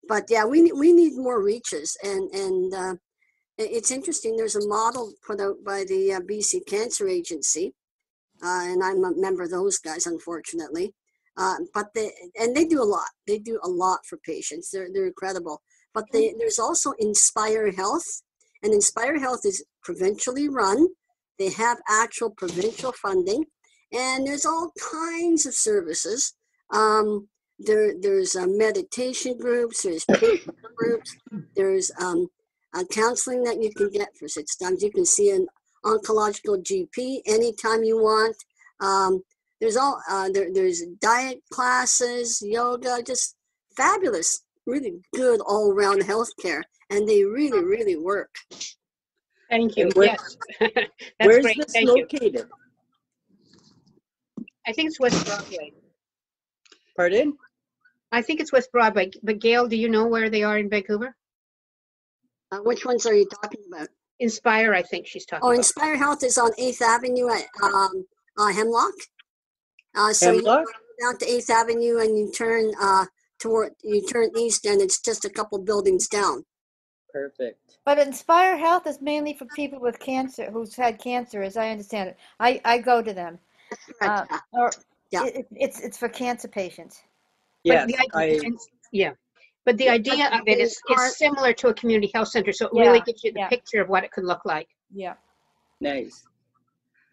But yeah, we need more reaches, and it's interesting. There's a model put out by the BC Cancer Agency, and I'm a member of those guys, unfortunately. But they do a lot. They do a lot for patients. They're incredible. But there's also Inspire Health, and Inspire Health is provincially run. They have actual provincial funding, and there's all kinds of services. There's meditation groups, there's patient groups, there's counseling that you can get for 6 times. You can see an oncological GP anytime you want. There's diet classes, yoga, just fabulous, really good all around healthcare, and they really, really work. Thank you. Where, Yes, that's where's great. this Thank located? you. I think it's West Broadway. Pardon? I think it's West Broadway. But Gail, do you know where they are in Vancouver? Which ones are you talking about? Inspire, I think she's talking Oh, about. Inspire Health is on 8th Avenue at Hemlock. So you go Hemlock? down to 8th Avenue and you turn east, and it's just a couple buildings down. Perfect. But Inspire Health is mainly for people with cancer, who's had cancer, as I understand it. I go to them. Correct. Or Yeah. it's for cancer patients. Yes, But the idea, But the idea of it is similar to a community health center, so it really gives you the picture of what it could look like. Yeah. Nice.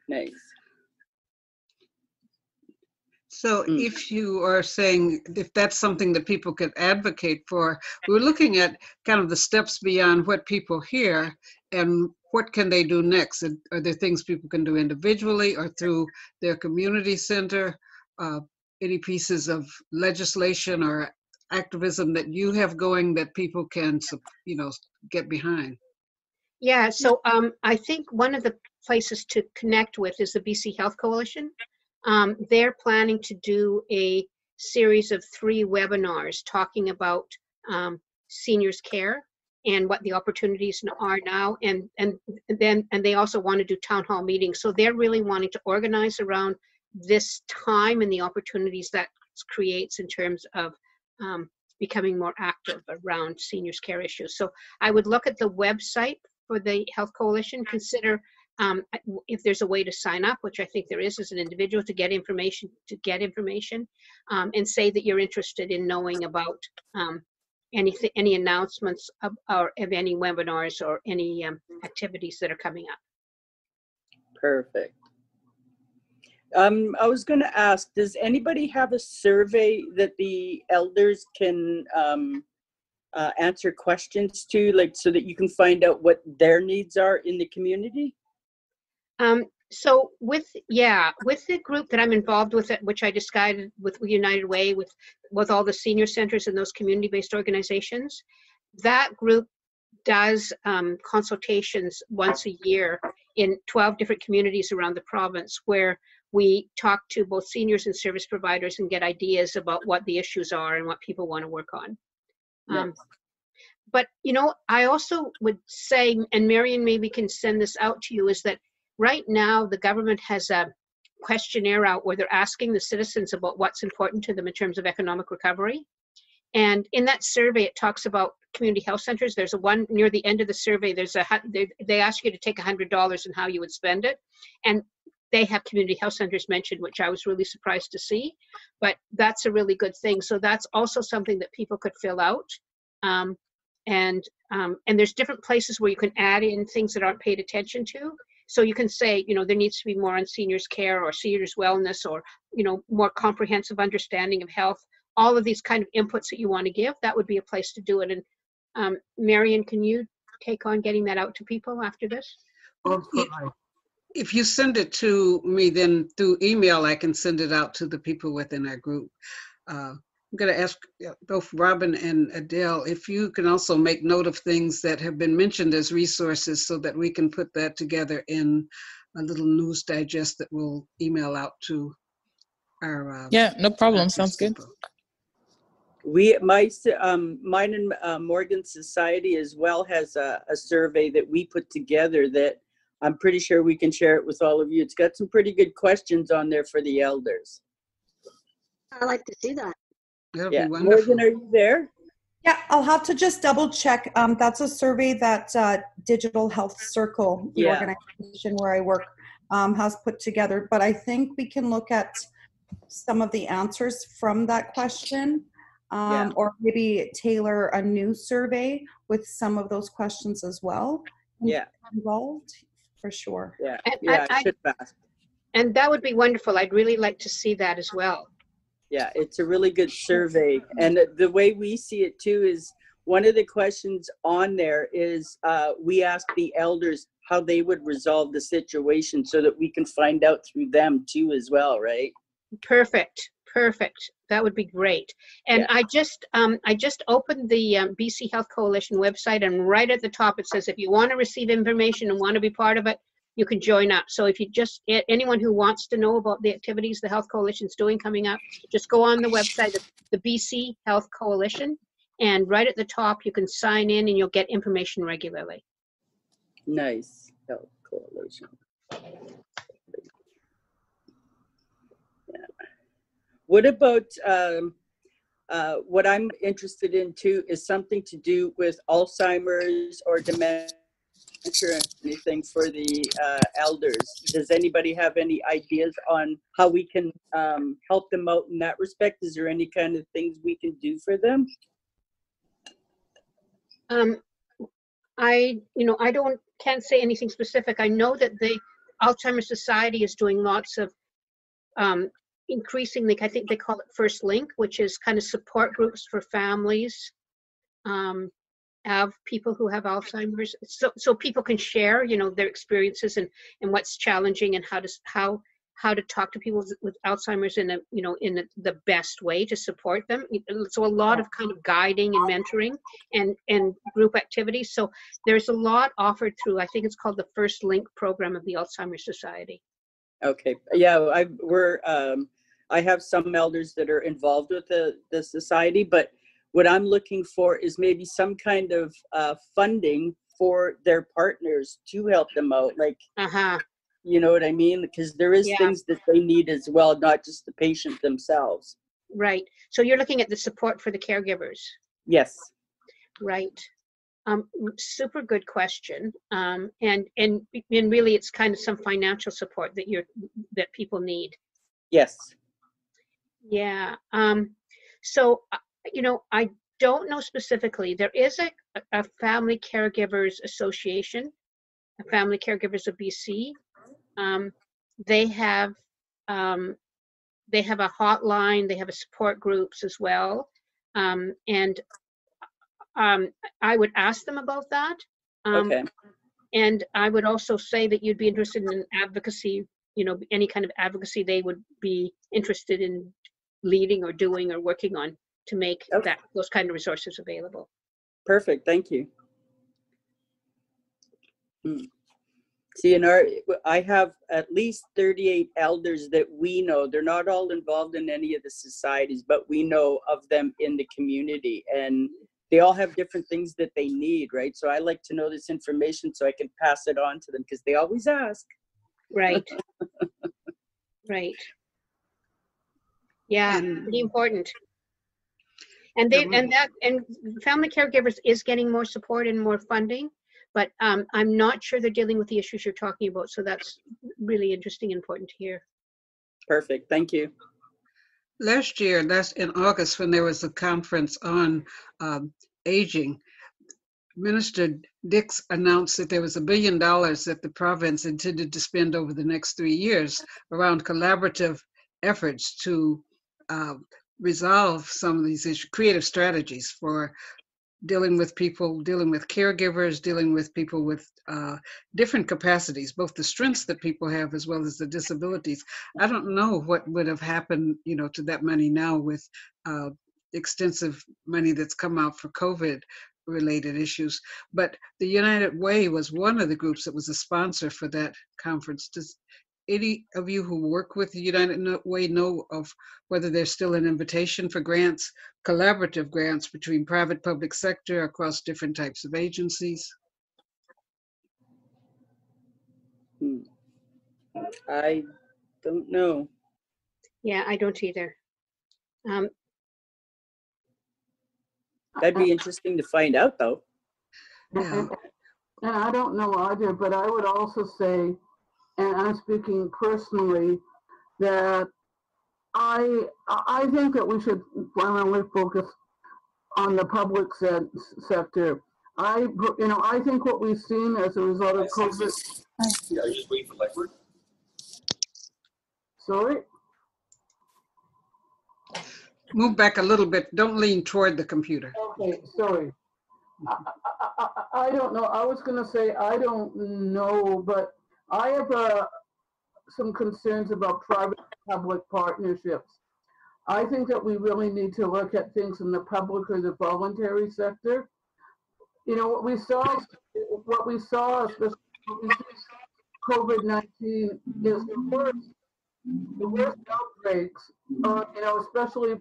Nice. So if you are saying if that's something that people could advocate for, we're looking at kind of the steps beyond what people hear and what can they do next? Are there things people can do individually or through their community center? Any pieces of legislation or activism that you have going that people can, get behind? Yeah, so I think one of the places to connect with is the BC Health Coalition. They're planning to do a series of 3 webinars talking about seniors care and what the opportunities are now, and they also want to do town hall meetings. So they're really wanting to organize around this time and the opportunities that creates in terms of becoming more active around seniors care issues. So I would look at the website for the Health Coalition, consider if there's a way to sign up, which I think there is as an individual, to get information, and say that you're interested in knowing about any announcements of any webinars or any activities that are coming up. Perfect. I was going to ask, does anybody have a survey that the elders can answer questions to, like, so that you can find out what their needs are in the community? So with the group that I'm involved with, which I decided with United Way, with all the senior centers and those community-based organizations, that group does consultations once a year in 12 different communities around the province, where we talk to both seniors and service providers and get ideas about what the issues are and what people want to work on. Yes. But, I also would say, and Marion maybe can send this out to you, is that right now the government has a questionnaire out where they're asking the citizens about what's important to them in terms of economic recovery. And in that survey, it talks about community health centers. There's one near the end of the survey, they ask you to take $100 and how you would spend it. And they have community health centers mentioned, which I was really surprised to see, but that's a really good thing. So that's also something that people could fill out. And there's different places where you can add in things that aren't paid attention to. So you can say, there needs to be more on seniors care or seniors wellness, or, more comprehensive understanding of health. All of these kind of inputs that you want to give, that would be a place to do it. And Marion, can you take on getting that out to people after this? If you send it to me, then through email, I can send it out to the people within our group. I'm going to ask both Robin and Adele if you can also make note of things that have been mentioned as resources so that we can put that together in a little news digest that we'll email out to our yeah, no problem. Sounds good. Mine and Morgan Society as well has a survey that we put together that I'm pretty sure we can share it with all of you. It's got some pretty good questions on there for the elders. I like to see that. That'll Yeah, be wonderful. Morgan, are you there? Yeah, I'll have to just double check. That's a survey that Digital Health Circle, the Yeah. organization where I work, has put together. But I think we can look at some of the answers from that question, Yeah. or maybe tailor a new survey with some of those questions as well Yeah. involved, for sure. Yeah. And Yeah. I should have asked. and that would be wonderful. I'd really like to see that as well. Yeah, it's a really good survey. And the way we see it too is one of the questions on there is we ask the elders how they would resolve the situation so that we can find out through them too as well, right? Perfect. Perfect. That would be great. And Yeah. I just opened the BC Health Coalition website, and right at the top it says if you want to receive information and want to be part of it, you can join up. So if you just, anyone who wants to know about the activities the Health Coalition is doing coming up, just go on the website of the BC Health Coalition, and right at the top you can sign in and you'll get information regularly. Nice. Health Coalition. Yeah. What about what I'm interested in too is something to do with Alzheimer's or dementia or anything for the elders. Does anybody have any ideas on how we can help them out in that respect? Is there any kind of things we can do for them? I can't say anything specific. I know that the Alzheimer's Society is doing lots of increasing, I think they call it First Link, which is kind of support groups for families of people who have Alzheimer's, so people can share, their experiences and what's challenging and how to talk to people with Alzheimer's in the best way to support them. So a lot of kind of guiding and mentoring and group activities. So there's a lot offered through, I think it's called the First Link program of the Alzheimer's Society. Okay. Yeah, I have some elders that are involved with the society, but what I'm looking for is maybe some kind of funding for their partners to help them out. Like, you know what I mean? Because there is things that they need as well, not just the patient themselves. Right. So you're looking at the support for the caregivers. Yes. Right. Super good question. And really, it's kind of some financial support that people need. Yes. Yeah. So, I don't know specifically. There is a Family Caregivers Association, a Family Caregivers of BC. They have a hotline. They have a support groups as well. And I would ask them about that. Okay. And I would also say that you'd be interested in advocacy, any kind of advocacy they would be interested in leading or doing or working on to make those kind of resources available. Perfect. Thank you. See, I have at least 38 elders that we know. They're not all involved in any of the societies, but we know of them in the community, and they all have different things that they need, right? So I like to know this information so I can pass it on to them because they always ask. Right. Right. Yeah, pretty important. And Family Caregivers is getting more support and more funding, but I'm not sure they're dealing with the issues you're talking about. So that's really interesting and important to hear. Perfect. Thank you. Last year, in August, when there was a conference on aging, Minister Dix announced that there was $1 billion that the province intended to spend over the next 3 years around collaborative efforts to resolve some of these issues, creative strategies for dealing with people, dealing with caregivers, dealing with people with different capacities, both the strengths that people have as well as the disabilities. I don't know what would have happened, to that money now with extensive money that's come out for COVID related issues. But the United Way was one of the groups that was a sponsor for that conference. Does any of you who work with the United Way know of whether there's still an invitation for grants, collaborative grants between private public sector across different types of agencies? I don't know. Yeah, I don't either. That'd be interesting to find out, though. Yeah. And I don't know either, but I would also say, and I'm speaking personally, that I think that we should primarily focus on the public sector. I think what we've seen as a result of COVID. Yeah, are you just waiting for Lexford? Sorry. Move back a little bit. Don't lean toward the computer. Okay, sorry. I don't know. I was going to say I don't know, but I have some concerns about private-public partnerships. I think that we really need to look at things in the public or the voluntary sector. You know, what we saw, especially COVID-19, is the worst outbreaks, especially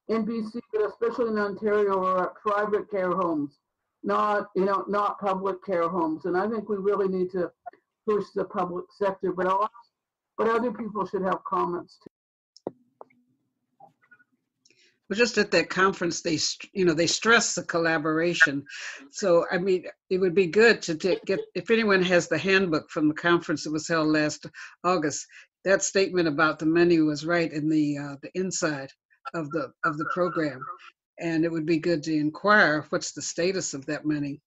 in BC, but especially in Ontario, are at private care homes, not public care homes. And I think we really need to push the public sector, but other people should have comments too. Well, just at that conference, they stress the collaboration. So, I mean, it would be good to get, if anyone has the handbook from the conference that was held last August, that statement about the menu was right in the inside of the program. And it would be good to inquire what's the status of that money.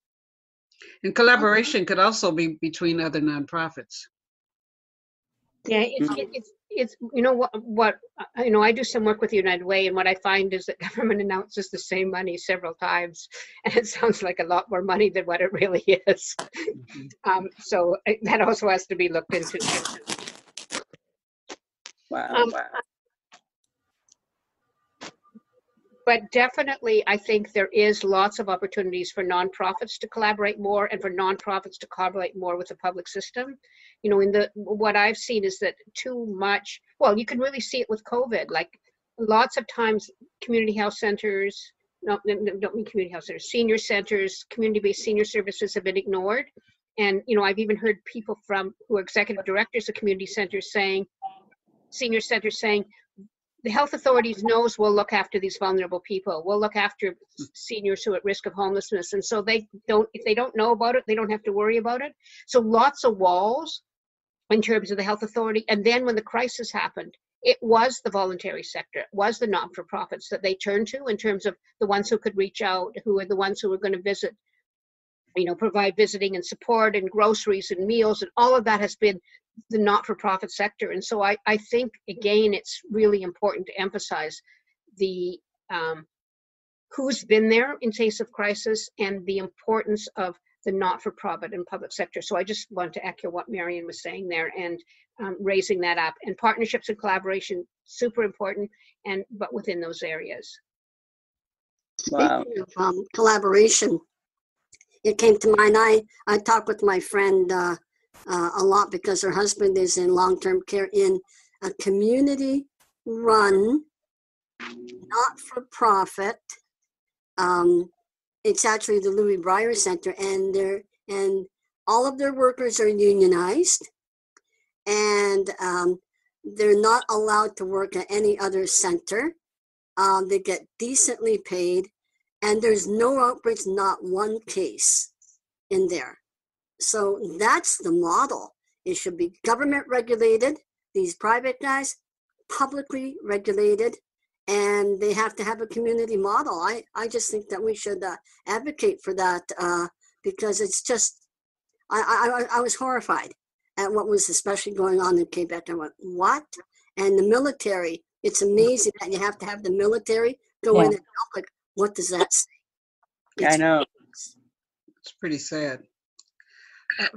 And collaboration could also be between other nonprofits. Yeah, it's you know what I do some work with United Way, and what I find is that government announces the same money several times, and it sounds like a lot more money than what it really is. So that also has to be looked into. Wow. But definitely, I think there is lots of opportunities for nonprofits to collaborate more, and for nonprofits to collaborate more with the public system. You know, what I've seen is that too much. Well, you can really see it with COVID. Like lots of times, community health centers, don't mean community health centers, senior centers, community-based senior services have been ignored. And I've even heard people who are executive directors of community centers senior centers saying, the health authorities knows we'll look after these vulnerable people. We'll look after seniors who are at risk of homelessness. And so if they don't know about it, they don't have to worry about it. So lots of walls in terms of the health authority. And then when the crisis happened, it was the voluntary sector, it was the not-for-profits that they turned to in terms of the ones who could reach out, who are the ones who were going to visit, provide visiting and support and groceries and meals, and all of that has been the not-for-profit sector. And so I think, again, it's really important to emphasize the who's been there in case of crisis and the importance of the not-for-profit and public sector. So I just want to echo what Marion was saying there, and raising that up. And partnerships and collaboration, super important, but within those areas. Wow. Speaking of collaboration, it came to mind. I talked with my friend a lot because her husband is in long-term care in a community-run, not-for-profit. It's actually the Louis Breyer Center, and all of their workers are unionized, and they're not allowed to work at any other center. They get decently paid, and there's no outbreaks, not one case in there. So that's the model. It should be government regulated, these private guys, publicly regulated, and they have to have a community model. I just think that we should advocate for that because it's just, I was horrified at what was especially going on in Quebec. I went, what? And the military, it's amazing that you have to have the military go in and help. Like, what does that say? I know. It's pretty sad.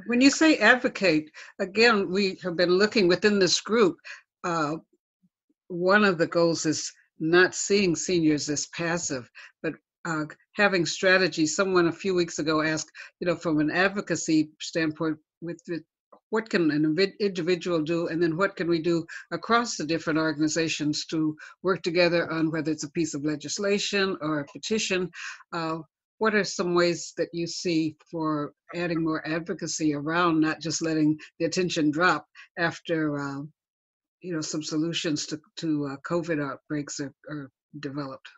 When you say advocate, again, we have been looking within this group. One of the goals is not seeing seniors as passive, but having strategies. Someone a few weeks ago asked, from an advocacy standpoint, what can an individual do, and then what can we do across the different organizations to work together on whether it's a piece of legislation or a petition. What are some ways that you see for adding more advocacy around not just letting the attention drop after some solutions to COVID outbreaks are developed?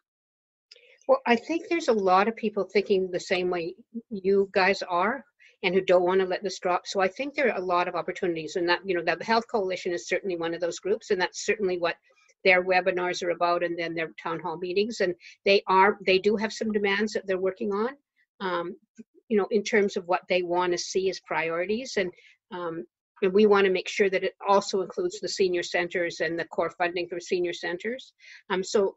Well, I think there's a lot of people thinking the same way you guys are and who don't want to let this drop. So I think there are a lot of opportunities, and that, that the Health Coalition is certainly one of those groups, and that's certainly what their webinars are about, and then their town hall meetings. And they do have some demands that they're working on, in terms of what they want to see as priorities. And we want to make sure that it also includes the senior centers and the core funding for senior centers. So,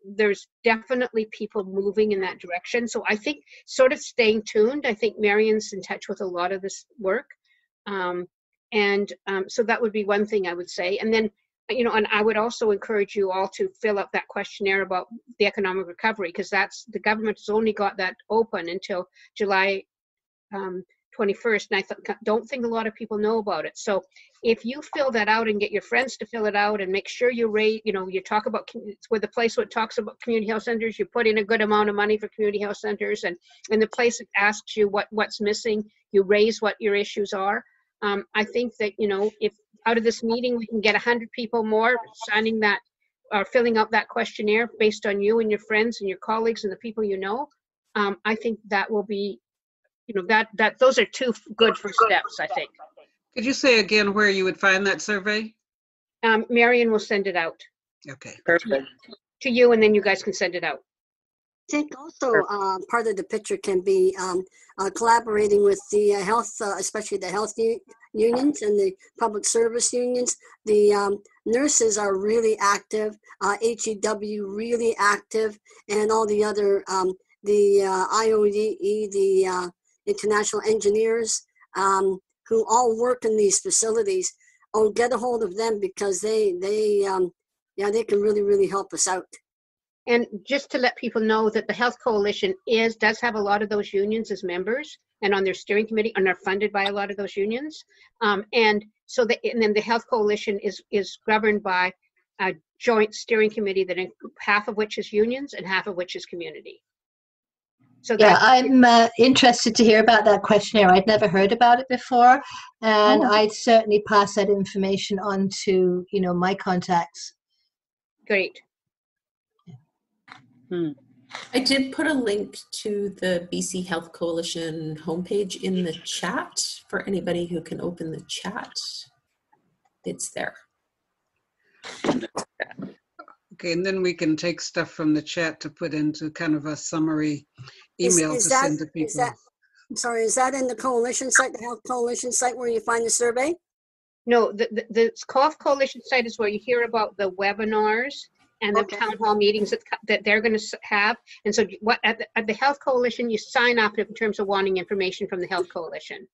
there's definitely people moving in that direction. So I think sort of staying tuned. I think Marion's in touch with a lot of this work. So that would be one thing I would say. And then, and I would also encourage you all to fill out that questionnaire about the economic recovery, because the government has only got that open until July 21st, and I don't think a lot of people know about it. So if you fill that out and get your friends to fill it out, and make sure you you talk about, with the place where it talks about community health centers, you put in a good amount of money for community health centers, and the place that asks you what's missing, you raise what your issues are. I think that, if out of this meeting we can get 100 people more signing that or filling out that questionnaire based on you and your friends and your colleagues and the people I think that will be, those are two good first steps, I think. Could you say again where you would find that survey? Marion will send it out. Okay. Perfect. To you, and then you guys can send it out. I think also part of the picture can be collaborating with the health, especially the health unions and the public service unions. The nurses are really active, HEW really active, and all the other, the IOE, the international engineers who all work in these facilities. Oh, get a hold of them, because they can really, really help us out. And just to let people know that the Health Coalition does have a lot of those unions as members and on their steering committee, and are funded by a lot of those unions. And then the Health Coalition is governed by a joint steering committee that half of which is unions and half of which is community. So yeah, I'm interested to hear about that questionnaire. I'd never heard about it before, and I'd certainly pass that information on to my contacts. Great. I did put a link to the BC Health Coalition homepage in the chat for anybody who can open the chat. It's there. Okay, and then we can take stuff from the chat to put into kind of a summary email to send to people. Is that in the coalition site, the Health Coalition site, where you find the survey? No, the Health Coalition site is where you hear about the webinars and the town hall meetings that they're going to have. And so at the Health Coalition, you sign up in terms of wanting information from the Health Coalition.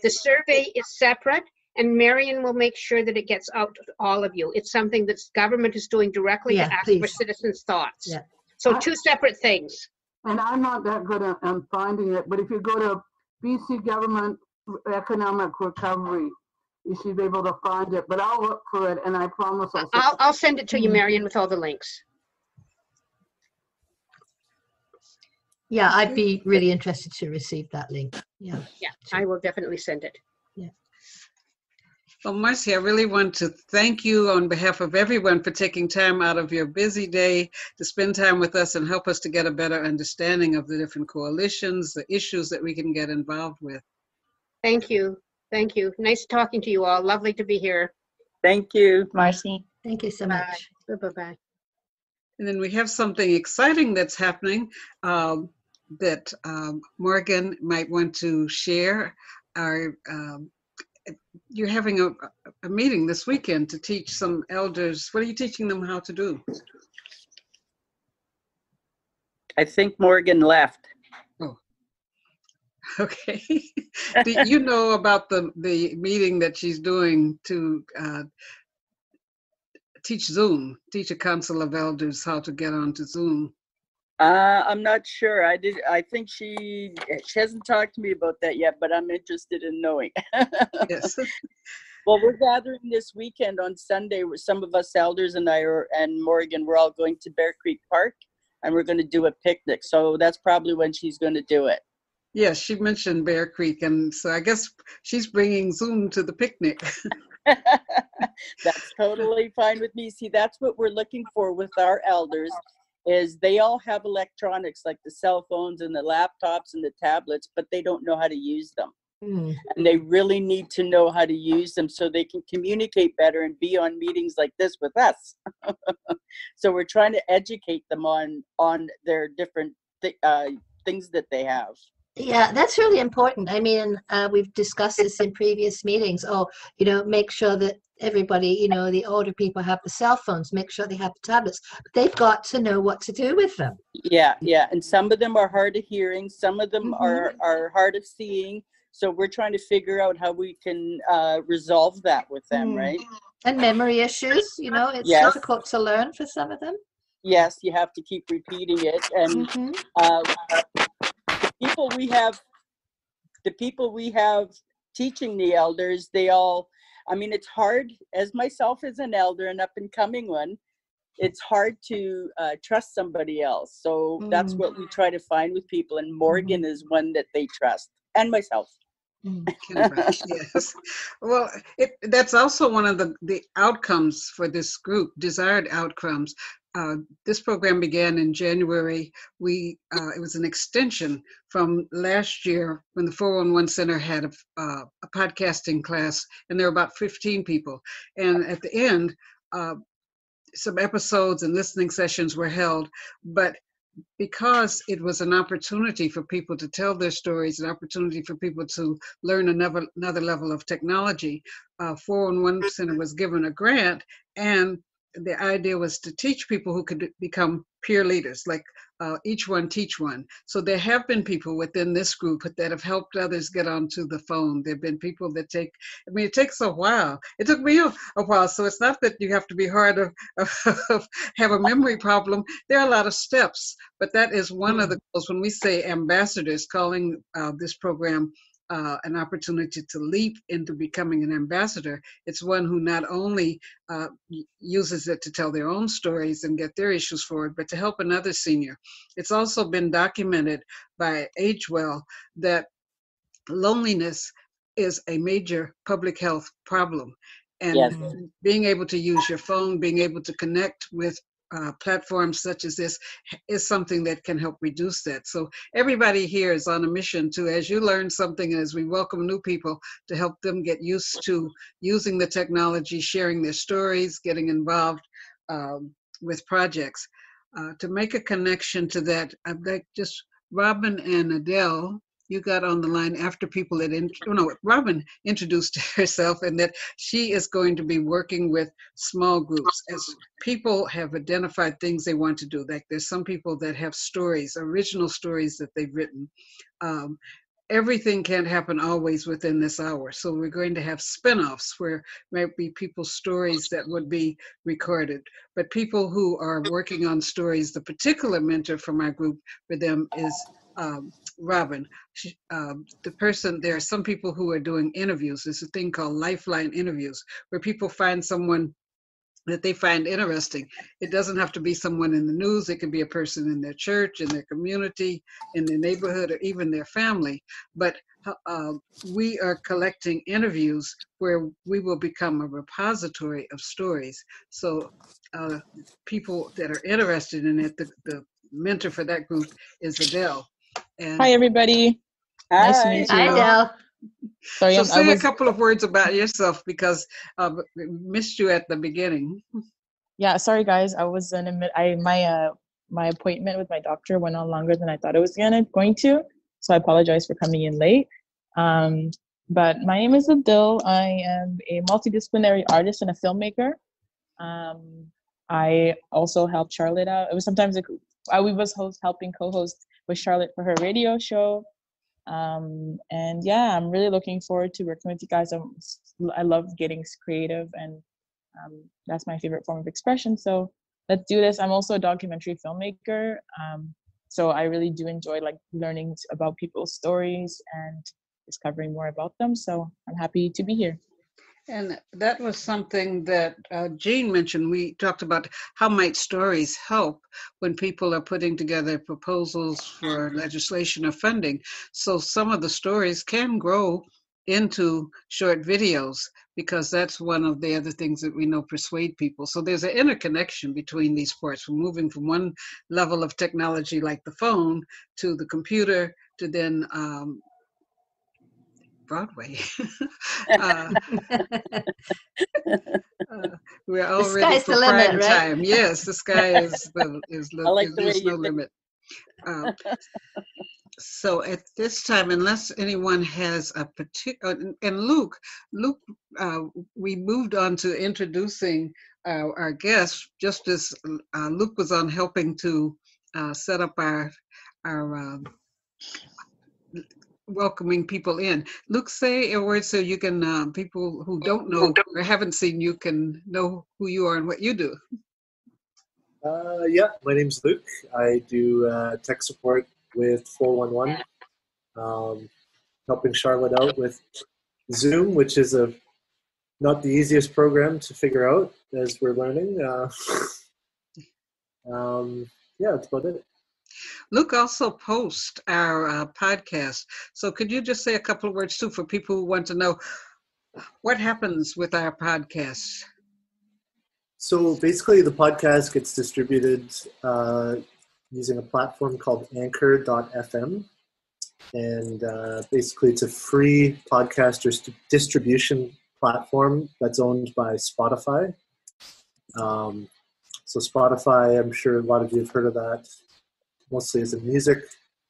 The survey is separate, and Marion will make sure that it gets out to all of you. It's something that government is doing directly to ask for citizens' thoughts. Yeah. So two separate things. And I'm not that good at finding it, but if you go to BC Government Economic Recovery, you should be able to find it. But I'll look for it, and I promise I'll send it to you, Marion, with all the links. Yeah, I'd be really interested to receive that link. Yeah. Yeah, I will definitely send it. Yeah. Well, Marcy, I really want to thank you on behalf of everyone for taking time out of your busy day to spend time with us and help us to get a better understanding of the different coalitions, the issues that we can get involved with. Thank you. Thank you. Nice talking to you all. Lovely to be here. Thank you, Marcy. Thank you so much. Bye-bye. And then we have something exciting that's happening that Morgan might want to share. You're having a meeting this weekend to teach some elders. What are you teaching them how to do? I think Morgan left. Oh, okay. Do you know about the meeting that she's doing to teach a council of elders how to get onto Zoom? I'm not sure. I think she hasn't talked to me about that yet, but I'm interested in knowing. Yes. Well, we're gathering this weekend on Sunday. Some of us elders and and Morgan, we're all going to Bear Creek Park, and we're going to do a picnic. So that's probably when she's going to do it. Yes, she mentioned Bear Creek, and so I guess she's bringing Zoom to the picnic. That's totally fine with me. See, that's what we're looking for with our elders, is they all have electronics like the cell phones and the laptops and the tablets, but they don't know how to use them. Mm. And they really need to know how to use them so they can communicate better and be on meetings like this with us. So we're trying to educate them on their different things that they have. Yeah, that's really important. I mean, we've discussed this in previous meetings. Oh, make sure that everybody, the older people have the cell phones, make sure they have the tablets, but they've got to know what to do with them. Yeah. And some of them are hard of hearing, some of them are hard of seeing. So we're trying to figure out how we can resolve that with them, right? And memory issues, it's difficult to learn for some of them. Yes, you have to keep repeating it. And the people we have teaching the elders, they all, I mean, it's hard, as myself as an elder, an up and coming one, it's hard to trust somebody else. So that's what we try to find with people. And Morgan is one that they trust, and myself. Yes. Well, that's also one of the outcomes for this group, desired outcomes. This program began in January. It was an extension from last year when the 411 Center had a podcasting class, and there were about 15 people. And at the end, some episodes and listening sessions were held, but because it was an opportunity for people to tell their stories, an opportunity for people to learn another level of technology, 411 Center was given a grant, and the idea was to teach people who could become peer leaders, like each one teach one. So there have been people within this group that have helped others get onto the phone. There have been people that it takes a while. It took me a while. So it's not that you have to be hard of have a memory problem. There are a lot of steps, but that is one of the goals when we say ambassadors, calling this program an opportunity to leap into becoming an ambassador. It's one who not only uses it to tell their own stories and get their issues forward, but to help another senior. It's also been documented by AgeWell that loneliness is a major public health problem. And being able to use your phone, being able to connect with platforms such as this is something that can help reduce that. So everybody here is on a mission to, as you learn something, as we welcome new people, to help them get used to using the technology, sharing their stories, getting involved with projects. To make a connection to that, I'd like just Robin and Adele, you got on the line after people Robin introduced herself, and that she is going to be working with small groups as people have identified things they want to do. Like there's some people that have stories, original stories that they've written. Everything can't happen always within this hour. So we're going to have spin-offs where might be people's stories that would be recorded. But people who are working on stories, the particular mentor for my group for them is Robin. There are some people who are doing interviews. There's a thing called Lifeline interviews, where people find someone that they find interesting. It doesn't have to be someone in the news. It can be a person in their church, in their community, in their neighborhood, or even their family. But we are collecting interviews where we will become a repository of stories. So people that are interested in it, the mentor for that group is Adele. And hi, everybody. Nice to meet you. Hi, Adele. Sorry, so say a couple of words about yourself, because we missed you at the beginning. Yeah, sorry guys. I was my appointment with my doctor went on longer than I thought it was going to. So I apologize for coming in late. But my name is Adele. I am a multidisciplinary artist and a filmmaker. I also helped Charlotte out. It was sometimes we was helping co-host with Charlotte for her radio show. And yeah, I'm really looking forward to working with you guys. I love getting creative, and that's my favorite form of expression. So let's do this. I'm also a documentary filmmaker. So I really do enjoy learning about people's stories and discovering more about them. So I'm happy to be here. And that was something that Jean mentioned. We talked about how might stories help when people are putting together proposals for legislation or funding. So some of the stories can grow into short videos, because that's one of the other things that we know persuade people. So there's an interconnection between these parts, from moving from one level of technology like the phone to the computer to then Broadway. We're all The ready sky's for the limit, prime right? time. Yes, the sky I like the way there's no you think. limit. So at this time, unless anyone has a particular, and Luke, we moved on to introducing our guest, just as Luke was on helping to set up our welcoming people in. Luke, say a word so you can, people who don't know or haven't seen you can know who you are and what you do. Yeah, my name's Luke. I do tech support with 411, helping Charlotte out with Zoom, which is not the easiest program to figure out as we're learning. Yeah, that's about it. Luke also posts our podcast. So could you just say a couple of words too for people who want to know what happens with our podcast? So basically the podcast gets distributed using a platform called anchor.fm. And basically it's a free podcast distribution platform that's owned by Spotify. So Spotify, I'm sure a lot of you have heard of that, mostly as a music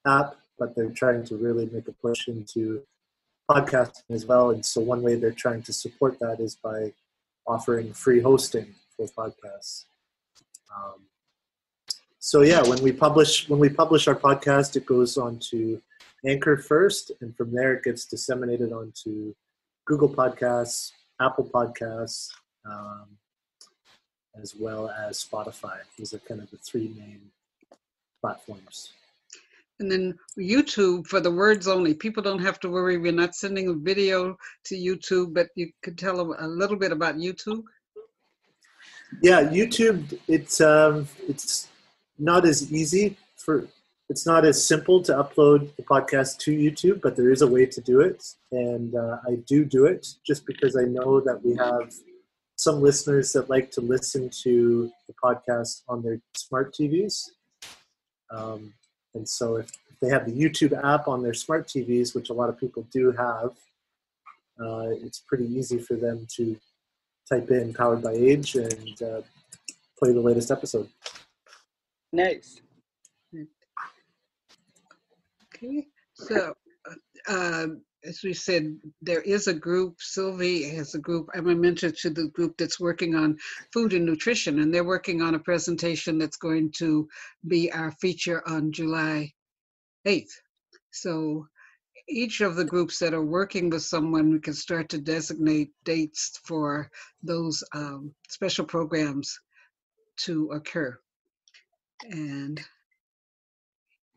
app, but they're trying to really make a push into podcasting as well. And so one way they're trying to support that is by offering free hosting for podcasts. So yeah, when we publish our podcast, it goes on to Anchor first, and from there it gets disseminated onto Google Podcasts, Apple Podcasts, as well as Spotify. These are kind of the three main platforms. And then YouTube for the words only. People don't have to worry. We're not sending a video to YouTube, but you could tell them a little bit about YouTube. Yeah, YouTube. It's not as easy it's not as simple to upload the podcast to YouTube, but there is a way to do it, and I do it just because I know that we have some listeners that like to listen to the podcast on their smart TVs. And so if they have the YouTube app on their smart TVs, which a lot of people do have, it's pretty easy for them to type in Powered by Age and play the latest episode. Nice. Okay, so as we said, there is a group, Sylvie has a group, I'm a mentor to the group that's working on food and nutrition, and they're working on a presentation that's going to be our feature on July 8th. So each of the groups that are working with someone, we can start to designate dates for those special programs to occur. And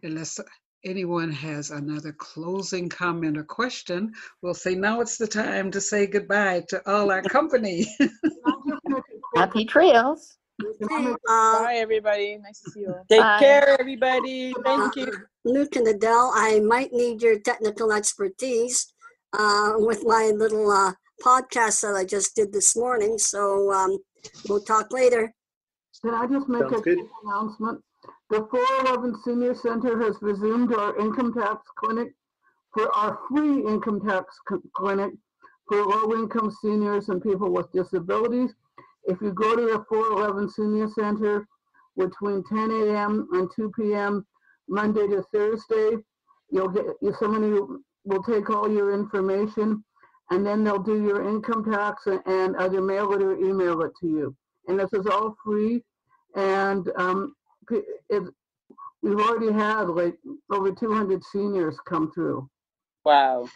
unless anyone has another closing comment or question, we'll say now it's the time to say goodbye to all our company. Happy trails. Bye, everybody. Nice to see you. Take Bye. care, everybody. Thank you. Luke and Adele, I might need your technical expertise with my little podcast that I just did this morning. So we'll talk later. Can I just make a quick announcement? The 411 Senior Center has resumed our income tax clinic for our free income tax clinic for low-income seniors and people with disabilities. If you go to the 411 Senior Center between 10 a.m. and 2 p.m. Monday to Thursday, somebody will take all your information, and then they'll do your income tax and either mail it or email it to you. And this is all free. And we've already had like over 200 seniors come through. Wow.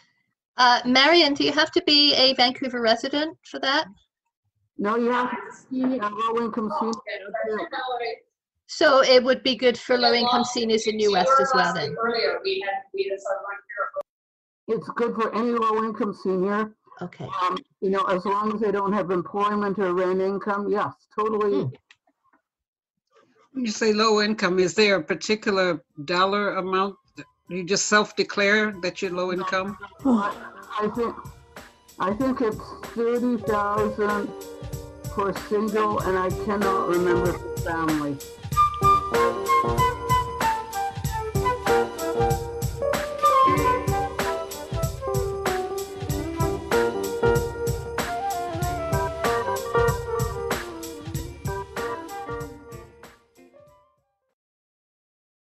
Marion, do you have to be a Vancouver resident for that? No, you have to be a low-income senior. So it would be good for low-income seniors in New West as well then? It's good for any low-income senior. Okay. As long as they don't have employment or rent income, yes, totally. When you say low income, is there a particular dollar amount? You just self-declare that you're low income? I think it's 30,000 for single, and I cannot remember for family.